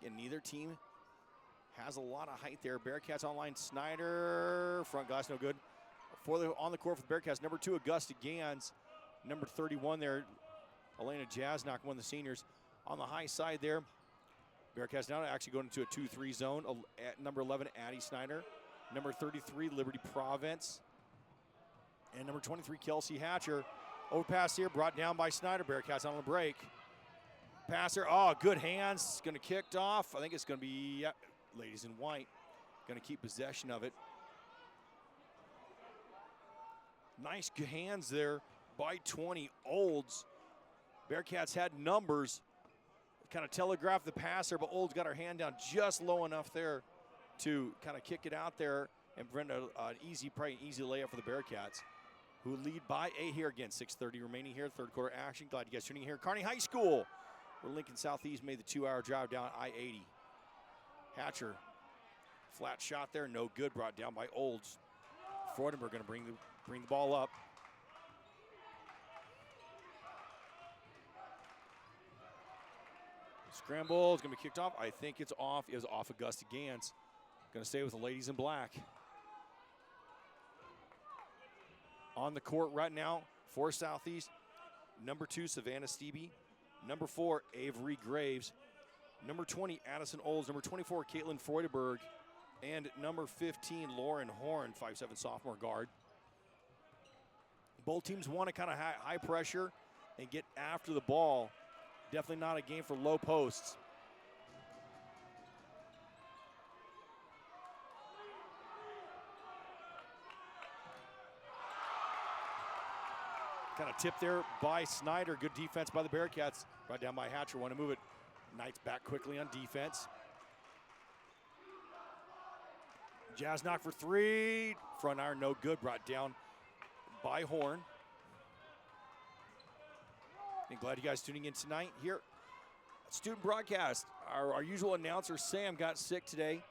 Again, neither team has a lot of height there. Bearcats online. Snyder, front glass, no good. On the court for the Bearcats, number 2, Augusta Gans. Number 31 there, Elena Jasnock, one of the seniors. On the high side there, Bearcats now actually going into a 2-3 zone. At number 11, Addie Snyder. Number 33, Liberty Province. And number 23, Kelsey Hatcher. Overpass here, brought down by Snyder. Bearcats on the break. Passer, good hands, going to kicked off. I think it's going to be, ladies in white, going to keep possession of it. Nice hands there by 20 Olds. Bearcats had numbers, kind of telegraphed the passer, but Olds got her hand down just low enough there to kind of kick it out there and prevent an easy layup for the Bearcats, who lead by 8 here again. 6:30 remaining here, third quarter action. Glad you guys tuning in here. Kearney High School, where Lincoln Southeast made the 2-hour drive down I-80. Hatcher, flat shot there, no good, brought down by Olds. Freudenberg going to bring the ball up. Scramble is going to be kicked off. I think it's off. It was off Augusta Gans. Going to stay with the ladies in black. On the court right now for Southeast, number 2, Savannah Stevie. Number 4, Avery Graves. Number 20, Addison Olds. Number 24, Caitlin Freudenberg. And number 15, Lauren Horn, 5'7" sophomore guard. Both teams want to kind of high pressure and get after the ball. Definitely not a game for low posts. Kind of tipped there by Snyder. Good defense by the Bearcats. Right down by Hatcher. Want to move it. Knights back quickly on defense. Jasnock for 3. Front iron, no good. Brought down by Horn. And glad you guys tuning in tonight here. Student broadcast. Our usual announcer, Sam, got sick today.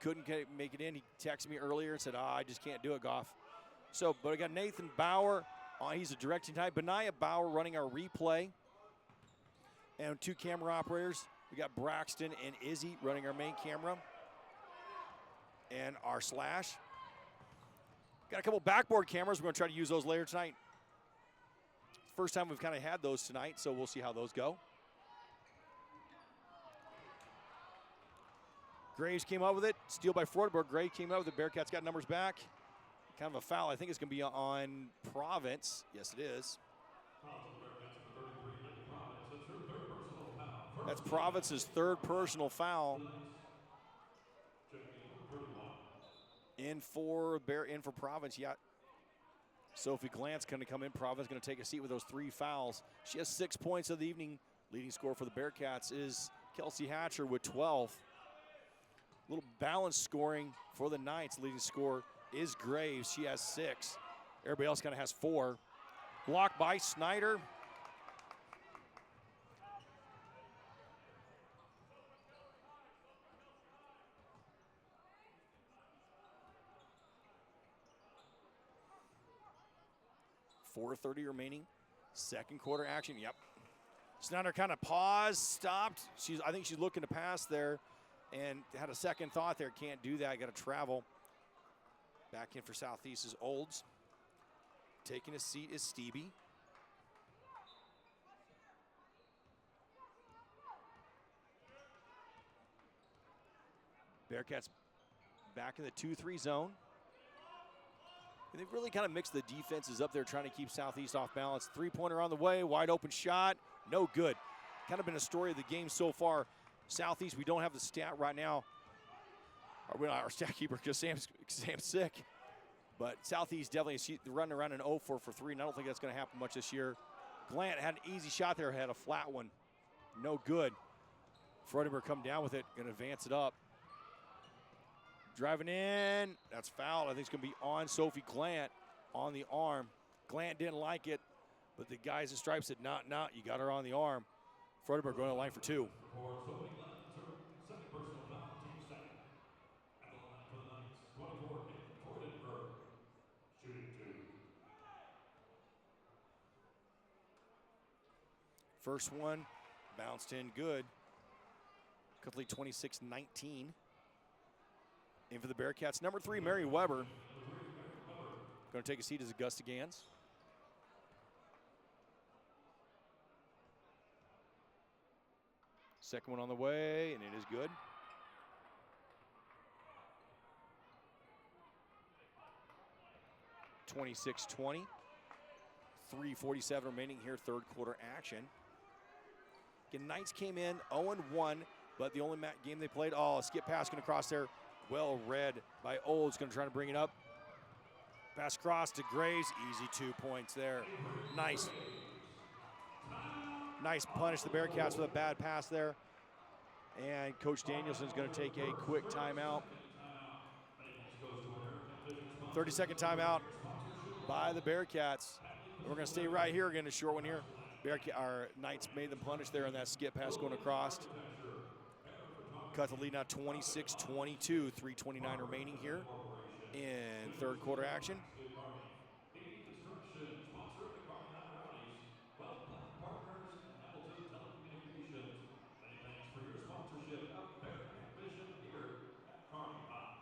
Couldn't make it in. He texted me earlier and said, I just can't do it, Goff. So, but I got Nathan Bauer. He's a directing type. Benaiah Bauer running our replay. And 2 camera operators. We got Braxton and Izzy running our main camera. And our slash. Got a couple backboard cameras. We're going to try to use those later tonight. First time we've kind of had those tonight, so we'll see how those go. Graves came up with it. Steal by Freudenberg. Graves came up with it. Bearcats got numbers back. Kind of a foul. I think it's going to be on Province. Yes, it is. That's Province's 3rd personal foul. In for Province, yeah. Sophie Glantz going to come in. Province going to take a seat with those 3 fouls. She has 6 points of the evening. Leading scorer for the Bearcats is Kelsey Hatcher with 12. A little balanced scoring for the Knights. Leading scorer is Graves. She has 6. Everybody else kind of has 4. Blocked by Snyder. .430 remaining. Second quarter action. Yep. Snyder kind of paused, stopped. I think she's looking to pass there and had a second thought there. Can't do that. Got to travel. Back in for Southeast is Olds. Taking a seat is Stevie. Bearcats back in the 2-3 zone. And they've really kind of mixed the defenses up there, trying to keep Southeast off balance. Three-pointer on the way, wide open shot, no good. Kind of been a story of the game so far. Southeast, we don't have the stat right now. Our stat keeper, because Sam's sick. But Southeast definitely running around an 0 for 3, and I don't think that's going to happen much this year. Glant had an easy shot there, had a flat one. No good. Freudenberg come down with it, going to advance it up. Driving in, that's foul. I think it's going to be on Sophie Glant on the arm. Glant didn't like it, but the guys in stripes said, not, you got her on the arm. Freudenberg going to the line for 2. For Sophie Glenn, that's her second personal foul, team second. At the line for the Knights, 24, Caitlin Freudenberg, shooting 2. First one bounced in good. Complete 26-19. In for the Bearcats, number 3, Mary Weber. Going to take a seat as Augusta Gans. Second one on the way, and it is good. (26-20). 3:47 remaining here, third quarter action. Again, Knights came in 0-1, but the only game they played, a skip pass going across there. Well read by Olds, going to try to bring it up. Pass across to Graves, easy 2 points there. Nice punish, the Bearcats with a bad pass there. And Coach Danielson's going to take a quick timeout. 30-second timeout by the Bearcats. We're going to stay right here, again, a short one here. Our Knights made them punish there on that skip pass going across. Cut the lead now 26-22, 3:29 remaining here in third quarter action. Many thanks for your sponsorship of Bearcat Vision here at Kearney High.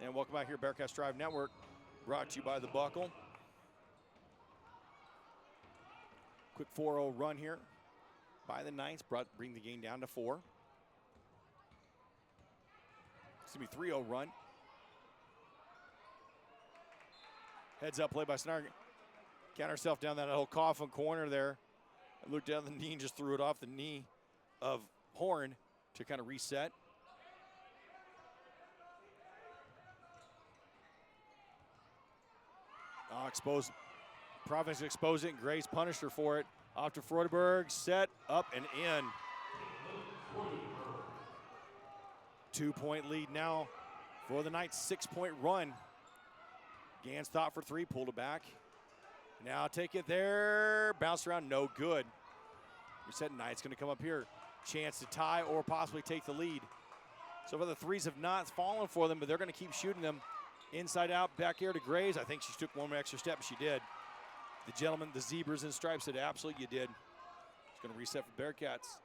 And welcome back here, Bearcats Drive Network, brought to you by The Buckle. Quick 4-0 run here by the Knights, bring the game down to 4. It's going to be 3-0 run. Heads up play by Snark. Got herself down that whole coffin corner there. I looked down the knee and just threw it off the knee of Horn to kind of reset. Exposed. Providence exposed it, and Graves punished her for it. Off to Freudenberg, set, up, and in. 2-point lead now for the Knights, 6-point run. Gans thought for 3, pulled it back. Now take it there, bounced around, no good. Reset, Knights gonna come up here. Chance to tie or possibly take the lead. So far the threes have not fallen for them, but they're gonna keep shooting them. Inside out, back here to Graves. I think she took one more extra step, but she did. The gentleman, the zebras and stripes said, absolutely you did. It's gonna reset for Bearcats.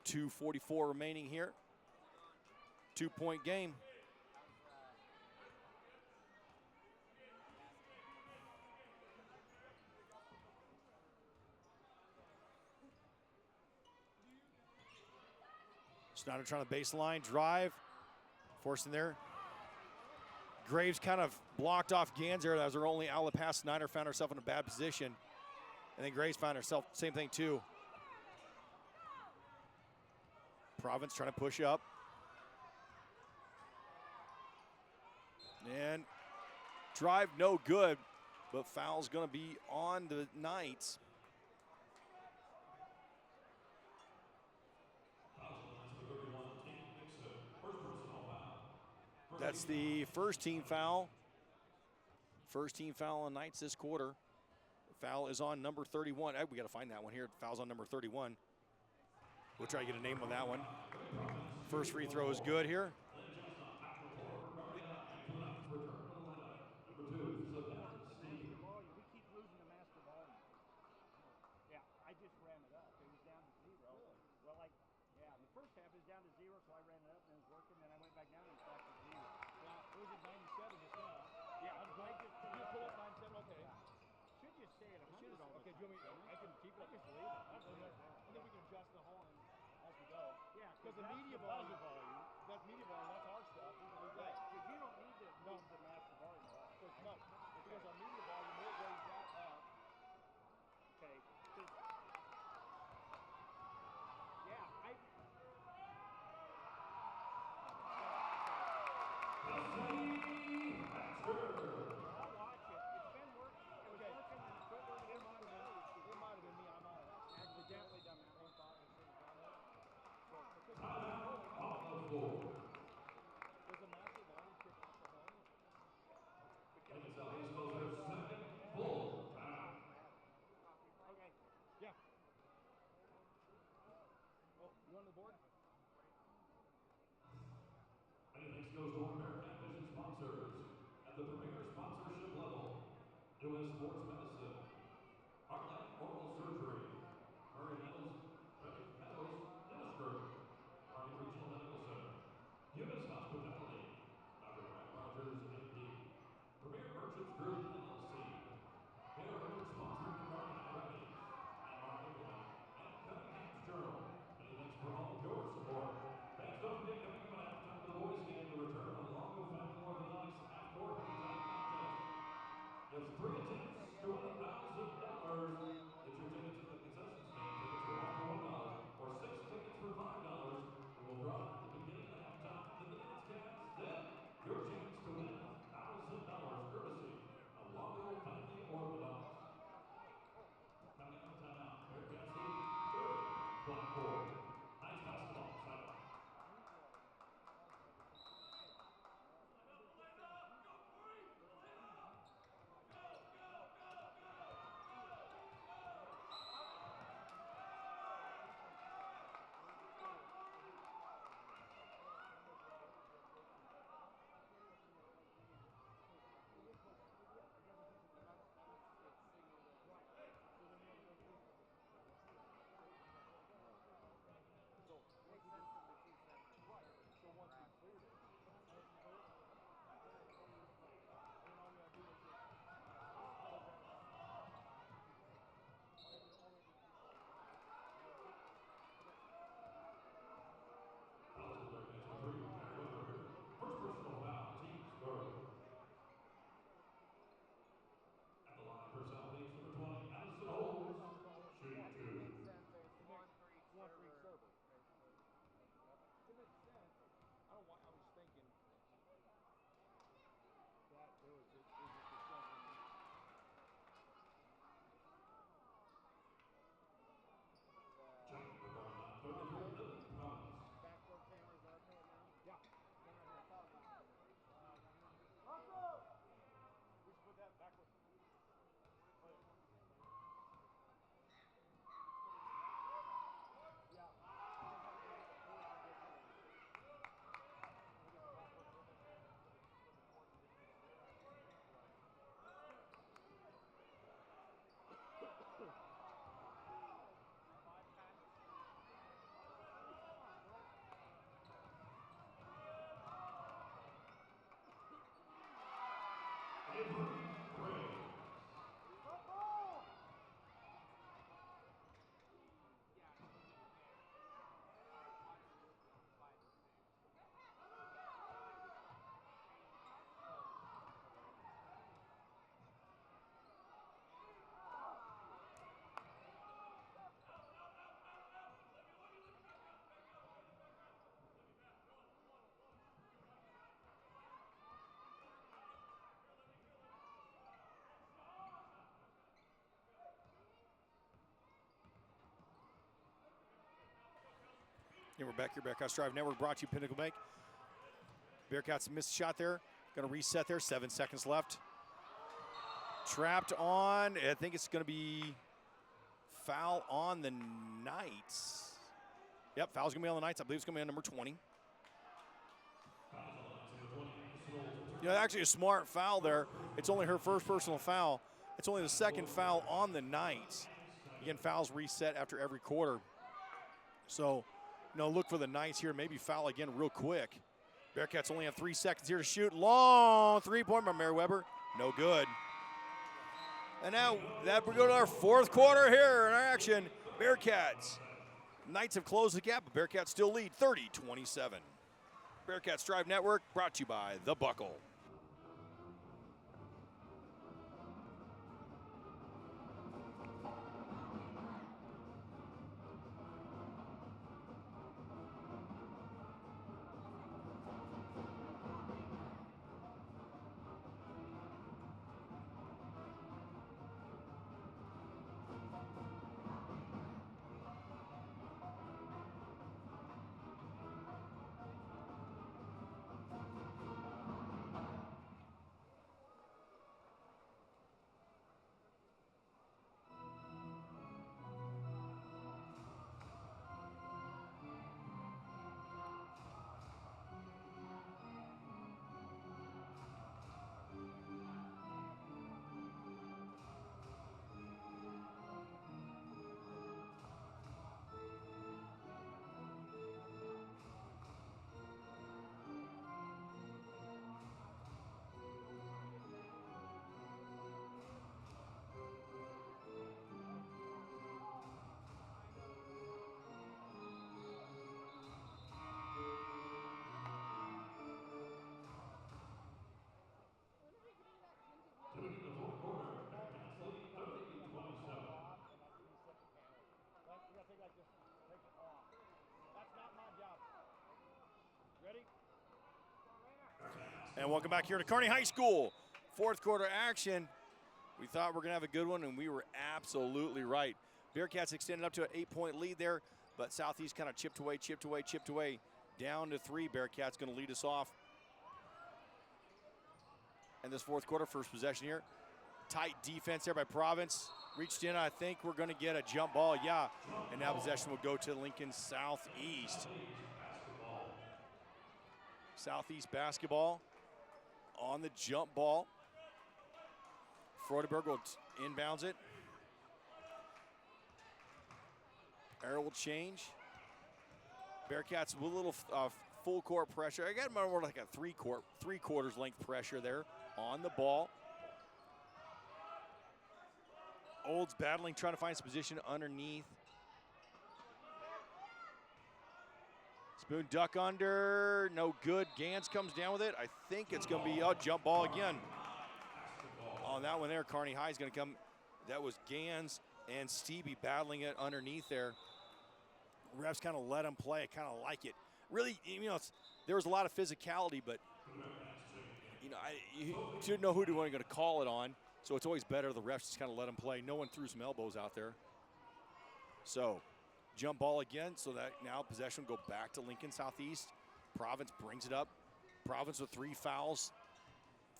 2:44 remaining here. 2-point game. Snyder trying to baseline, drive, forcing there. Graves kind of blocked off Gans there. That was her only outlet pass. Snyder found herself in a bad position. And then Graves found herself, same thing too. Province trying to push up. And drive no good, but foul's gonna be on the Knights. That's the first team foul. First team foul on Knights this quarter. Foul is on number 31. We got to find that one here. Foul's on number 31. We'll try to get a name on that one. First free throw is good here. We keep losing the master ball now. Yeah, I just ran it up. It was down to 0. Well, in the first half it was down to 0, so I ran it up and it was working. Then I went back down and it's back to 0. Yeah, it was at 97 just now. Yeah, I just put it at 97. Okay. Should just stay at 100 all the time. Okay, do you want me? I can keep it. I just leave it. And then we can adjust the horn as we go. Yeah, because the media volume. That media volume, that's our stuff. Right. Because you don't need to move the master volume at all. No, because our media volume will raise that up. Okay. Yeah, I'll watch it. It's been working. It was working and it quit working. It might have been me. I'm on it. Accidentally done that one thought. Timeout on the floor. Does the master volume kick off the horn? Lincoln Southeast goes their second full timeout. Okay. Yeah. Oh, you on the board? Many thanks goes to our American Vision sponsors at the premier sponsorship level. U.S. Sports Medicine, Heartland Oral Surgery, Murray Meadows Dentistry, Kearney Regional Medical Center, U.S. Hospitality, Dr. Brad Rogers, MD, Premier Merchants Group, LLC, Taylor Herbert sponsoring the Kearney Athletics, and Mark Nicolay, and Cunningham's Journal. Many thanks for all of your support. Fans, don't forget, coming up at halftime of the boys game, the return of the Longo Family Orthodox half-court halftime contest. There's 3 attempts to win $1,000. Get your tickets at the concession stand. Tickets for $1 or 6 tickets for $5. We will draw at the beginning of halftime, then the dance cast, then your chance to win $1,000 courtesy of Longo Family Orthodox. Coming out of timeout, Bearcats lead 30-24. Knights basketball sideline. First personal foul, team's third. At the line for Southeast, number 20, Allison Olds, shooting 2. One for each server. To an extent, I don't know why I was thinking that there was just a seven. Checking for going on 33, Dylan Thomas. Backboard cameras are okay now? Yeah. We should put that backward. Avery Gray. And we're back here, Backhouse Drive Network, brought to you Pinnacle Bank. Bearcats missed a shot there. Going to reset there. 7 seconds left. Trapped on. I think it's going to be foul on the Knights. Yep, foul's going to be on the Knights. I believe it's going to be on number 20. You know, actually a smart foul there. It's only her first personal foul. It's only the second foul on the Knights. Again, fouls reset after every quarter. So, you know, look for the Knights here. Maybe foul again real quick. Bearcats only have 3 seconds here to shoot. Long three-point by Merriweber. No good. And now that we go to our fourth quarter here in our action. Bearcats. Knights have closed the gap, but Bearcats still lead 30-27. Bearcats Drive Network brought to you by The Buckle. To begin the fourth quarter, Bearcats lead 30-27. That's not my job. Ready? And welcome back here to Kearney High School. Fourth quarter action. We thought we were going to have a good one, and we were absolutely right. Bearcats extended up to an 8-point lead there, but Southeast kind of chipped away, down to 3. Bearcats going to lead us off. And this fourth quarter, first possession here. Tight defense there by Province. Reached in, I think we're going to get a jump ball, yeah. And now possession will go to Lincoln Southeast. Southeast basketball on the jump ball. Freudenberg will inbounds it. Arrow will change. Bearcats with a little full court pressure. I got more like a three-quarters length pressure there on the ball. Olds battling, trying to find his position underneath. Spoon duck under, no good. Gans comes down with it. I think it's going to be a jump ball again. On that one there, Kearney High is going to come. That was Gans and Stevie battling it underneath there. Refs kind of let him play. I kind of like it. Really, you know, there was a lot of physicality, but you know, you didn't know who they were going to call it on. So it's always better the refs just kind of let him play. No one threw some elbows out there. So jump ball again, so that now possession will go back to Lincoln Southeast. Province brings it up. Province with 3 fouls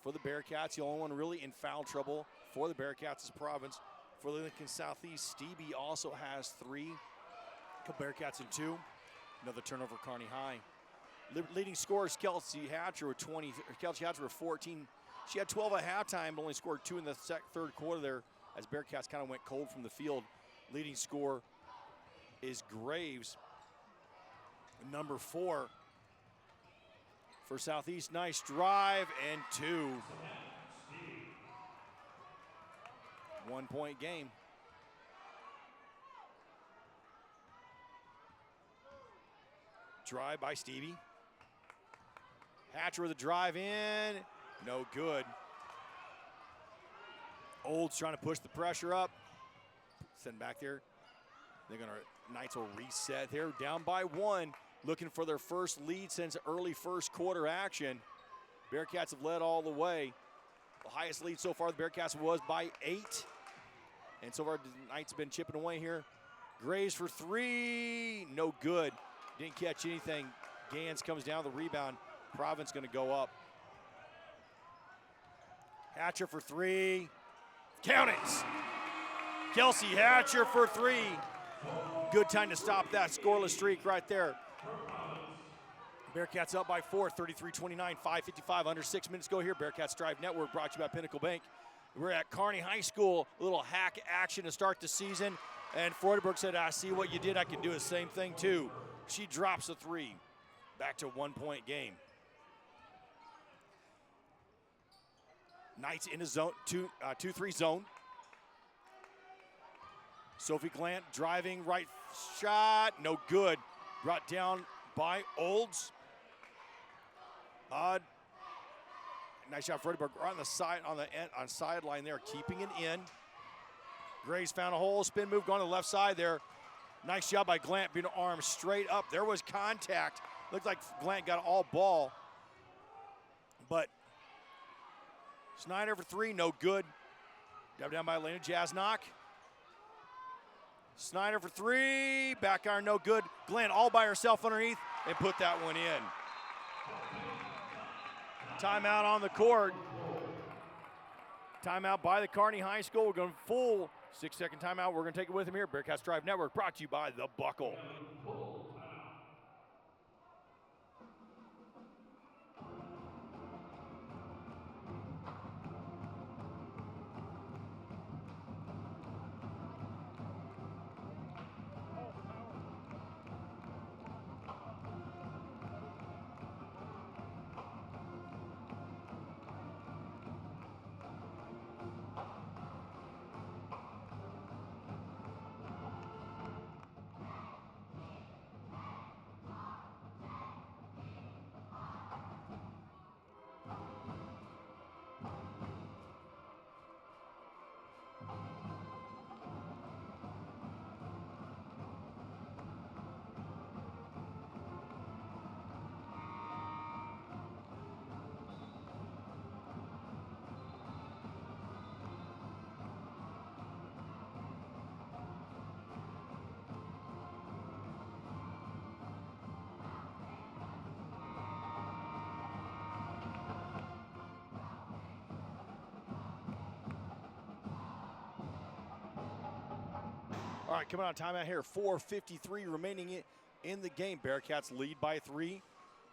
for the Bearcats. The only one really in foul trouble for the Bearcats is Province. For Lincoln Southeast, Stevie also has 3. Bearcats in 2. Another turnover, Kearney High. Leading scorers, Kelsey Hatcher with 20. Kelsey Hatcher with 14. She had 12 at halftime, but only scored 2 in the third quarter there as Bearcats kind of went cold from the field. Leading scorer is Graves, number 4 for Southeast. Nice drive and 2. 1-point game. Drive by Stevie. Hatcher with a drive in. No good. Olds trying to push the pressure up. Send back there. They're going to, Knights will reset here. Down by 1. Looking for their first lead since early first quarter action. Bearcats have led all the way. The highest lead so far, the Bearcats was by 8. And so far, the Knights have been chipping away here. Graves for 3. No good. Didn't catch anything. Gans comes down with the rebound. Providence going to go up. Hatcher for three. Count it. Kelsey Hatcher for three. Good time to stop that scoreless streak right there. Bearcats up by 4, 33-29, 5:55, under 6 minutes go here. Bearcats Drive Network brought to you by Pinnacle Bank. We're at Kearney High School, a little hack action to start the season. And Freudenberg said, I see what you did, I can do the same thing too. She drops a three. Back to 1-point game. Knights in a zone, 2-3 zone. Sophie Glant driving, right shot, no good. Brought down by Olds. Nice shot, Freudenberg, right on the side, on sideline there, keeping it in. Graves found a hole, spin move going to the left side there. Nice job by Glant, being armed straight up. There was contact. Looked like Glant got all ball. But Snyder for three, no good. Got down by Elena Jasnock. Snyder for three, back iron, no good. Glant all by herself underneath and put that one in. Timeout on the court. Timeout by the Kearney High School. We're going full 6-second timeout. We're going to take it with them here. Bearcats Drive Network brought to you by The Buckle. All right, coming out of timeout here, 4:53 remaining in the game. Bearcats lead by 3.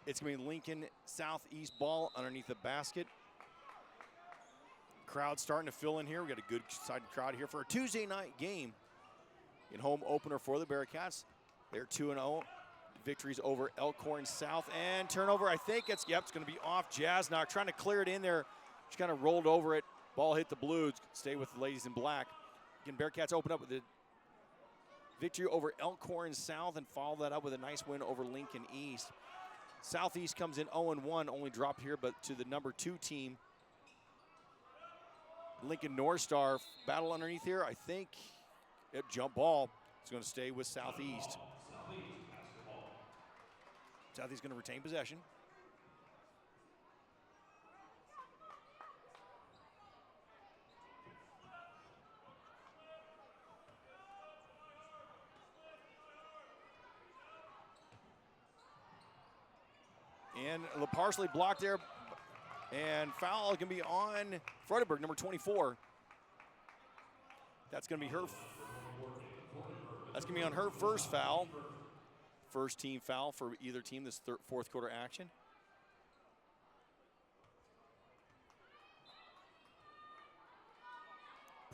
It's going to be Lincoln Southeast ball underneath the basket. Crowd starting to fill in here. We got a good side crowd here for a Tuesday night game. In home opener for the Bearcats. They're 2-0. Victories over Elkhorn South. And turnover, I think it's going to be off Jasnock. Trying to clear it in there. She kind of rolled over it. Ball hit the Blues. Stay with the ladies in black. Again, Bearcats open up with the victory over Elkhorn South and follow that up with a nice win over Lincoln East. Southeast comes in 0-1, only dropped here, but to the number 2 team. Lincoln North Star battle underneath here. I think jump ball is going to stay with Southeast. Southeast going to retain possession. And partially blocked there. And foul can be on Freudenberg, number 24. That's going to be her. That's going to be on her first foul. First team foul for either team this fourth quarter action.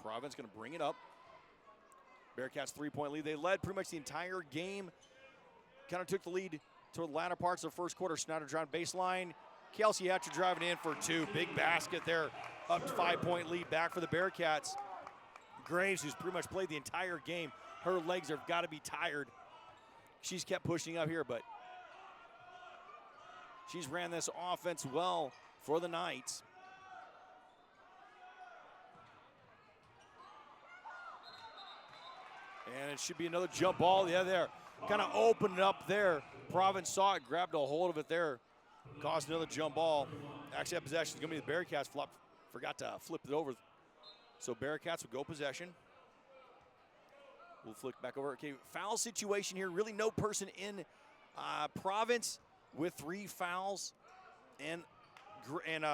Providence going to bring it up. Bearcats 3-point lead. They led pretty much the entire game. Kind of took the lead to the latter parts of the first quarter. Snyder driving baseline. Kelsey Hatcher driving in for 2. Big basket there. Up to 5-point lead back for the Bearcats. Graves, who's pretty much played the entire game. Her legs have got to be tired. She's kept pushing up here, but she's ran this offense well for the Knights. And it should be another jump ball. Yeah, there. Kind of opened it up there. Providence saw it, grabbed a hold of it there. Caused another jump ball. Actually, that possession is going to be the Bearcats. Forgot to flip it over. So Bearcats will go possession. We'll flick back over. Okay, foul situation here. Really no person in Province with 3 fouls. and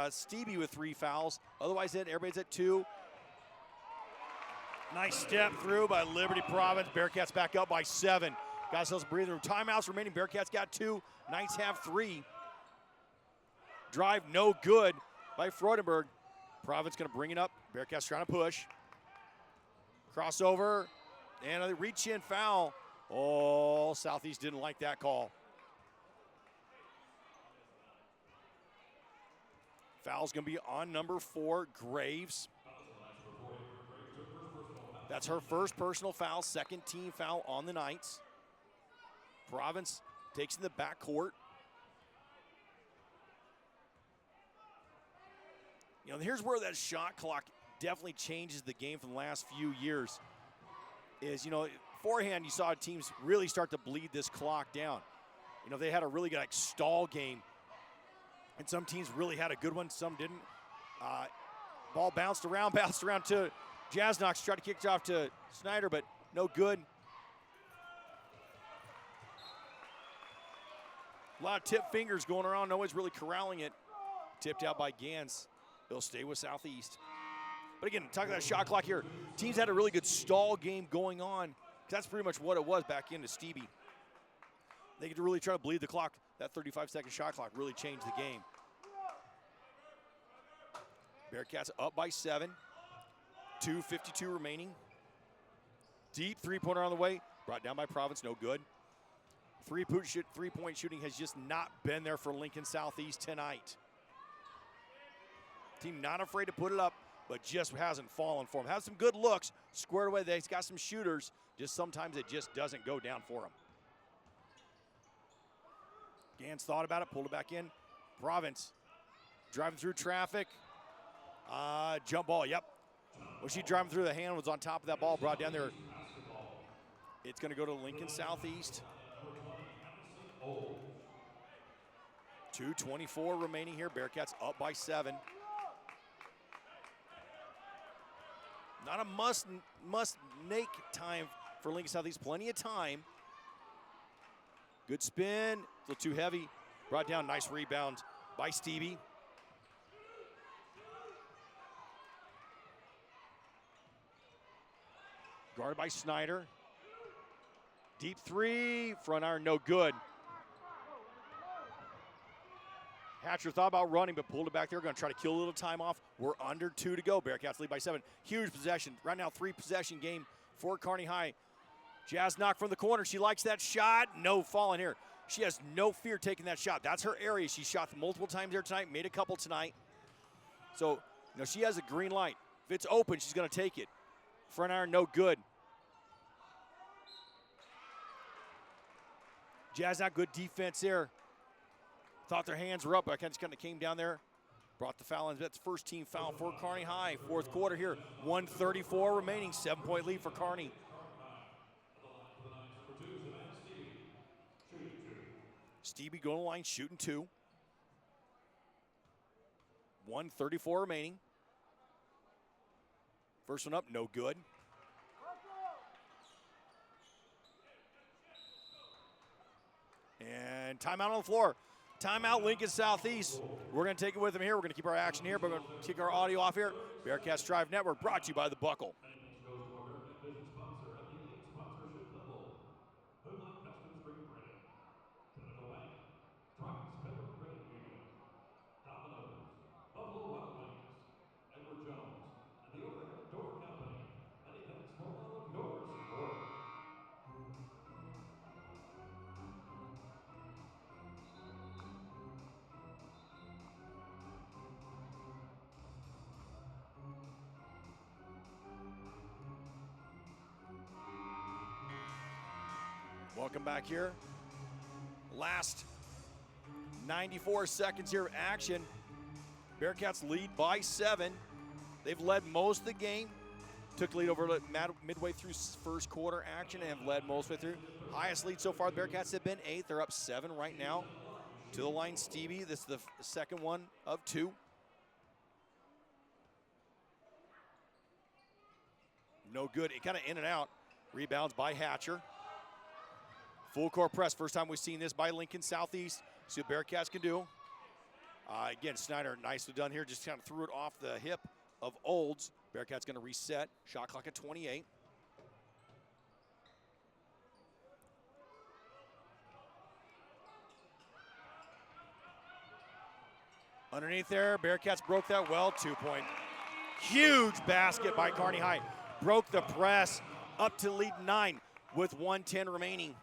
Stevie with 3 fouls. Otherwise, everybody's at 2. Nice step through by Liberty Province. Bearcats back up by 7. Got themselves a breather. Timeouts remaining. Bearcats got 2. Knights have 3. Drive no good by Freudenberg. Province going to bring it up. Bearcats trying to push. Crossover and a reach in foul. Oh, Southeast didn't like that call. Foul's going to be on number 4, Graves. That's her first personal foul, second team foul on the Knights. Province takes in the backcourt. You know, here's where that shot clock definitely changes the game from the last few years. Is, you know, beforehand you saw teams really start to bleed this clock down. You know, they had a really good stall game. And some teams really had a good one, some didn't. Ball bounced around to Jasnox, tried to kick it off to Snyder, but no good. A lot of tip fingers going around, nobody's really corralling it. Tipped out by Gans. It'll stay with Southeast. But again, talking about that shot clock here, teams had a really good stall game going on. That's pretty much what it was back into Stevie. They could really try to bleed the clock. That 35-second shot clock really changed the game. Bearcats up by 7. 2:52 remaining. Deep three-pointer on the way. Brought down by Province, no good. Three-point shooting has just not been there for Lincoln Southeast tonight. Team not afraid to put it up, but just hasn't fallen for them. Has some good looks, squared away. They've got some shooters. Just sometimes it just doesn't go down for them. Gans thought about it, pulled it back in. Province driving through traffic. Jump ball, yep. Well, she driving through, the hand was on top of that ball, brought down there. It's going to go to Lincoln Southeast. 2:24 remaining here. Bearcats up by 7. Not a must-make time for Lincoln Southeast. Plenty of time. Good spin. A little too heavy. Brought down. Nice rebound by Stevie. Guarded by Snyder. Deep 3. Front iron, no good. Hatcher thought about running, but pulled it back there. Going to try to kill a little time off. We're under 2 to go. Bearcats lead by 7. Huge possession. Right now, 3-possession game for Kearney High. Jazz knock from the corner. She likes that shot. No falling here. She has no fear taking that shot. That's her area. She shot multiple times there tonight, made a couple tonight. So, you know, she has a green light. If it's open, she's going to take it. Front iron, no good. Jazz not good defense there. Thought their hands were up, but just kind of came down there. Brought the foul in. That's first team foul for Kearney High. Fourth quarter here. 1:34 remaining. 7-point lead for Kearney. Stevie going to the line, shooting 2. 1:34 remaining. First one up, no good. And timeout on the floor. Timeout, Lincoln Southeast. We're going to take it with them here. We're going to keep our action here, but we're going to kick our audio off here. Bearcats Drive Network brought to you by The Buckle. Welcome back here. Last 94 seconds here of action. Bearcats lead by 7. They've led most of the game. Took the lead over midway through first quarter action and have led most of the way through. Highest lead so far, the Bearcats have been 8. They're up 7 right now. To the line, Stevie. This is the second one of 2. No good. It kind of in and out. Rebounds by Hatcher. Full court press. First time we've seen this by Lincoln Southeast. See what Bearcats can do. Again, Snyder, nicely done here. Just kind of threw it off the hip of Olds. Bearcats going to reset. Shot clock at 28. Underneath there, Bearcats broke that well. 2-point. Huge basket by Kearney High. Broke the press up to lead 9 with 1:10 remaining.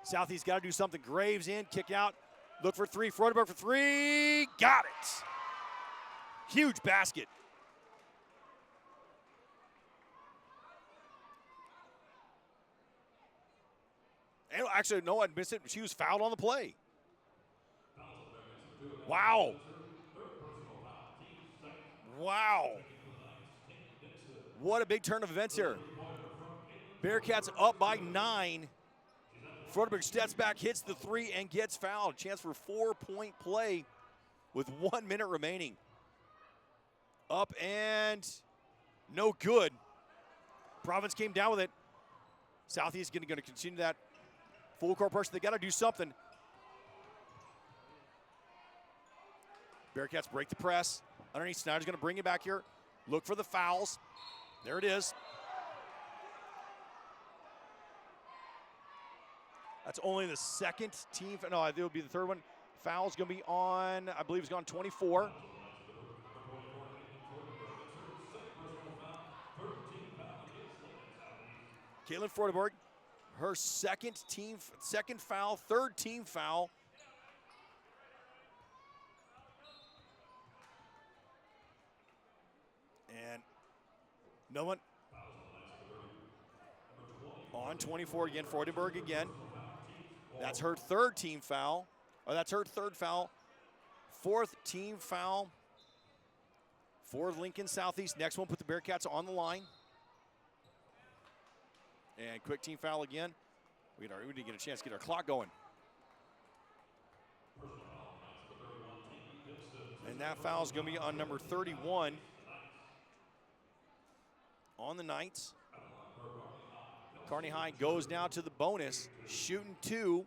Southeast got to do something. Graves in, kick out. Look for three. Freudenberg for three. Got it. Huge basket. And actually, no, I missed it. She was fouled on the play. Wow. Wow. What a big turn of events here. Bearcats up by 9. Freudenberg steps back, hits the three, and gets fouled. Chance for 4-point play with 1 minute remaining. Up and no good. Province came down with it. Southeast going to continue that full court pressure. They got to do something. Bearcats break the press. Underneath, Snyder's going to bring it back here. Look for the fouls. There it is. That's only the second team. No, it will be the third one. Foul's going to be on, I believe it's gone 24. Caitlin Freudenberg, her second foul, third team foul. And no one on 24 again, Freudenberg again. That's her third team foul. Or that's her third foul. Fourth team foul for Lincoln Southeast. Next one, put the Bearcats on the line. And quick team foul again. We didn't get a chance to get our clock going. And that foul is going to be on number 31 on the Knights. Kearney High goes now to the bonus, shooting 2.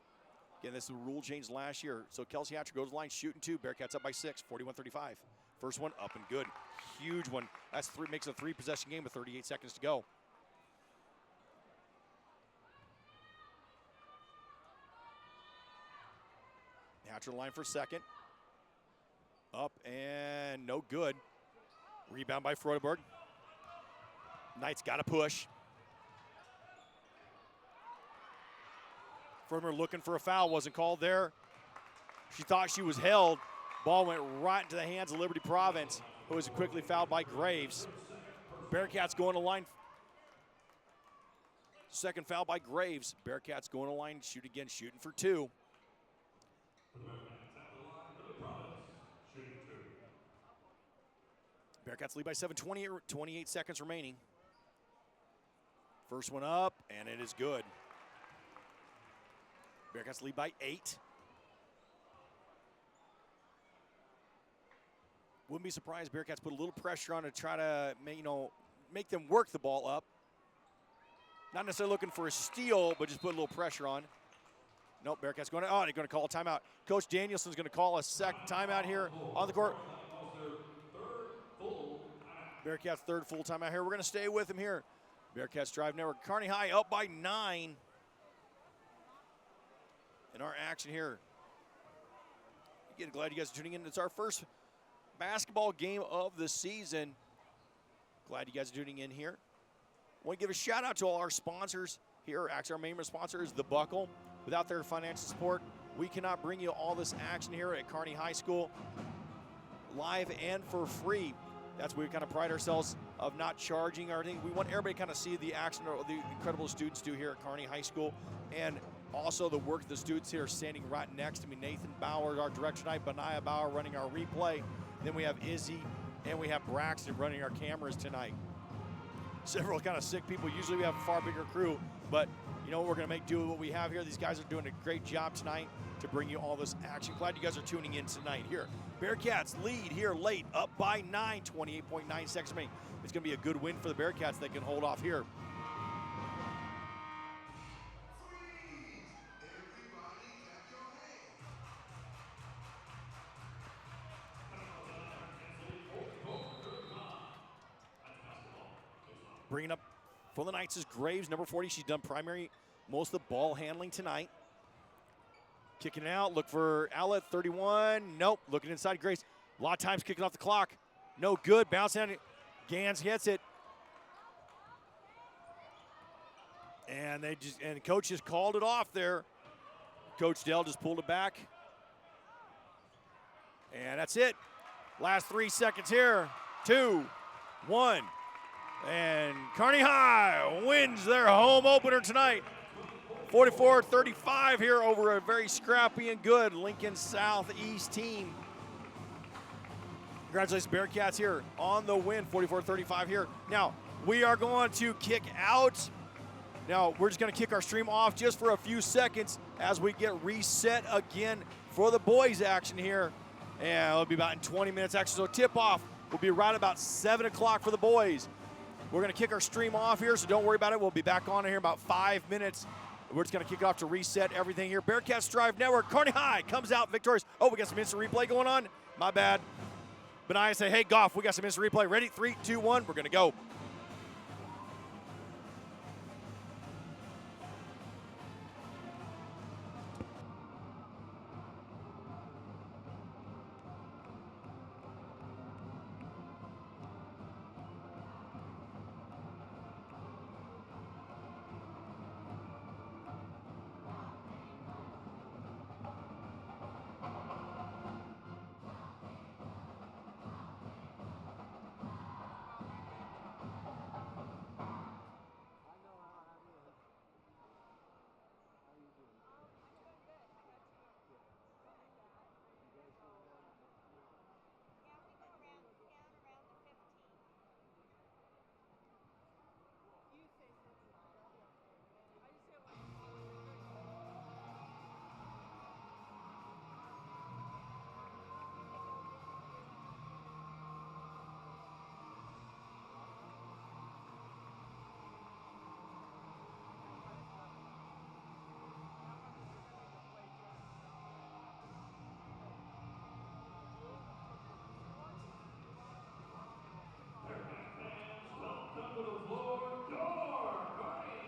Again, this is the rule change last year. So Kelsey Hatcher goes to the line, shooting 2. Bearcats up by 6, 41-35. First one up and good. Huge one. That's three, makes a 3-possession game with 38 seconds to go. Hatcher line for second. Up and no good. Rebound by Freudenberg. Knights got to push. Freudenberg looking for a foul, wasn't called there. She thought she was held. Ball went right into the hands of Liberty Province, who was quickly fouled by Graves. Bearcats going to line. Second foul by Graves. Bearcats going to line, shoot again, shooting for 2. Bearcats lead by 7, 28 seconds remaining. First one up, and it is good. Bearcats lead by 8. Wouldn't be surprised Bearcats put a little pressure on to try to make them work the ball up. Not necessarily looking for a steal, but just put a little pressure on. Nope, Bearcats going to, they're going to call a timeout. Coach Danielson's going to call a timeout here on the court. Bearcats third full timeout here. We're going to stay with him here. Bearcats drive network. Kearney High up by 9 in our action here. Again, glad you guys are tuning in. It's our first basketball game of the season. Glad you guys are tuning in here. I want to give a shout out to all our sponsors here. Actually, our main sponsor is The Buckle. Without their financial support, we cannot bring you all this action here at Kearney High School live and for free. That's where we kind of pride ourselves of not charging or anything. We want everybody to kind of see the action or the incredible students do here at Kearney High School, and also the work the students here standing right next to me. Nathan Bauer, our director tonight, Benaiah Bauer running our replay. Then we have Izzy and we have Braxton running our cameras tonight. Several kind of sick people. Usually we have a far bigger crew, but you know what, we're going to make do with what we have here. These guys are doing a great job tonight to bring you all this action. Glad you guys are tuning in tonight here. Bearcats lead here late, up by 9, 28.9 seconds remaining. It's going to be a good win for the Bearcats that can hold off here. bringing up for the Knights is Graves, number 40. She's done primary, most of the ball handling tonight. Kicking it out, look for outlet, 31. Nope, looking inside Graves. A lot of times kicking off the clock. No good, bounce down. Gans hits it. And coach just called it off there. Coach Dell just pulled it back. And that's it. Last 3 seconds here. 2, 1. And Kearney High wins their home opener tonight. 44-35 here over a very scrappy and good Lincoln Southeast team. Congratulations, Bearcats here on the win, 44-35 here. Now, we are going to kick out. Now, we're just going to kick our stream off just for a few seconds as we get reset again for the boys action here. And it'll be about in 20 minutes action. So tip-off will be right about 7 o'clock for the boys. We're going to kick our stream off here, so don't worry about it. We'll be back on here in about 5 minutes. We're just going to kick off to reset everything here. Bearcats Drive Network, Kearney High comes out victorious. Oh, we got some instant replay going on. My bad. But I say, hey, Goff, we got some instant replay. Ready? 3, 2, 1. We're going to go.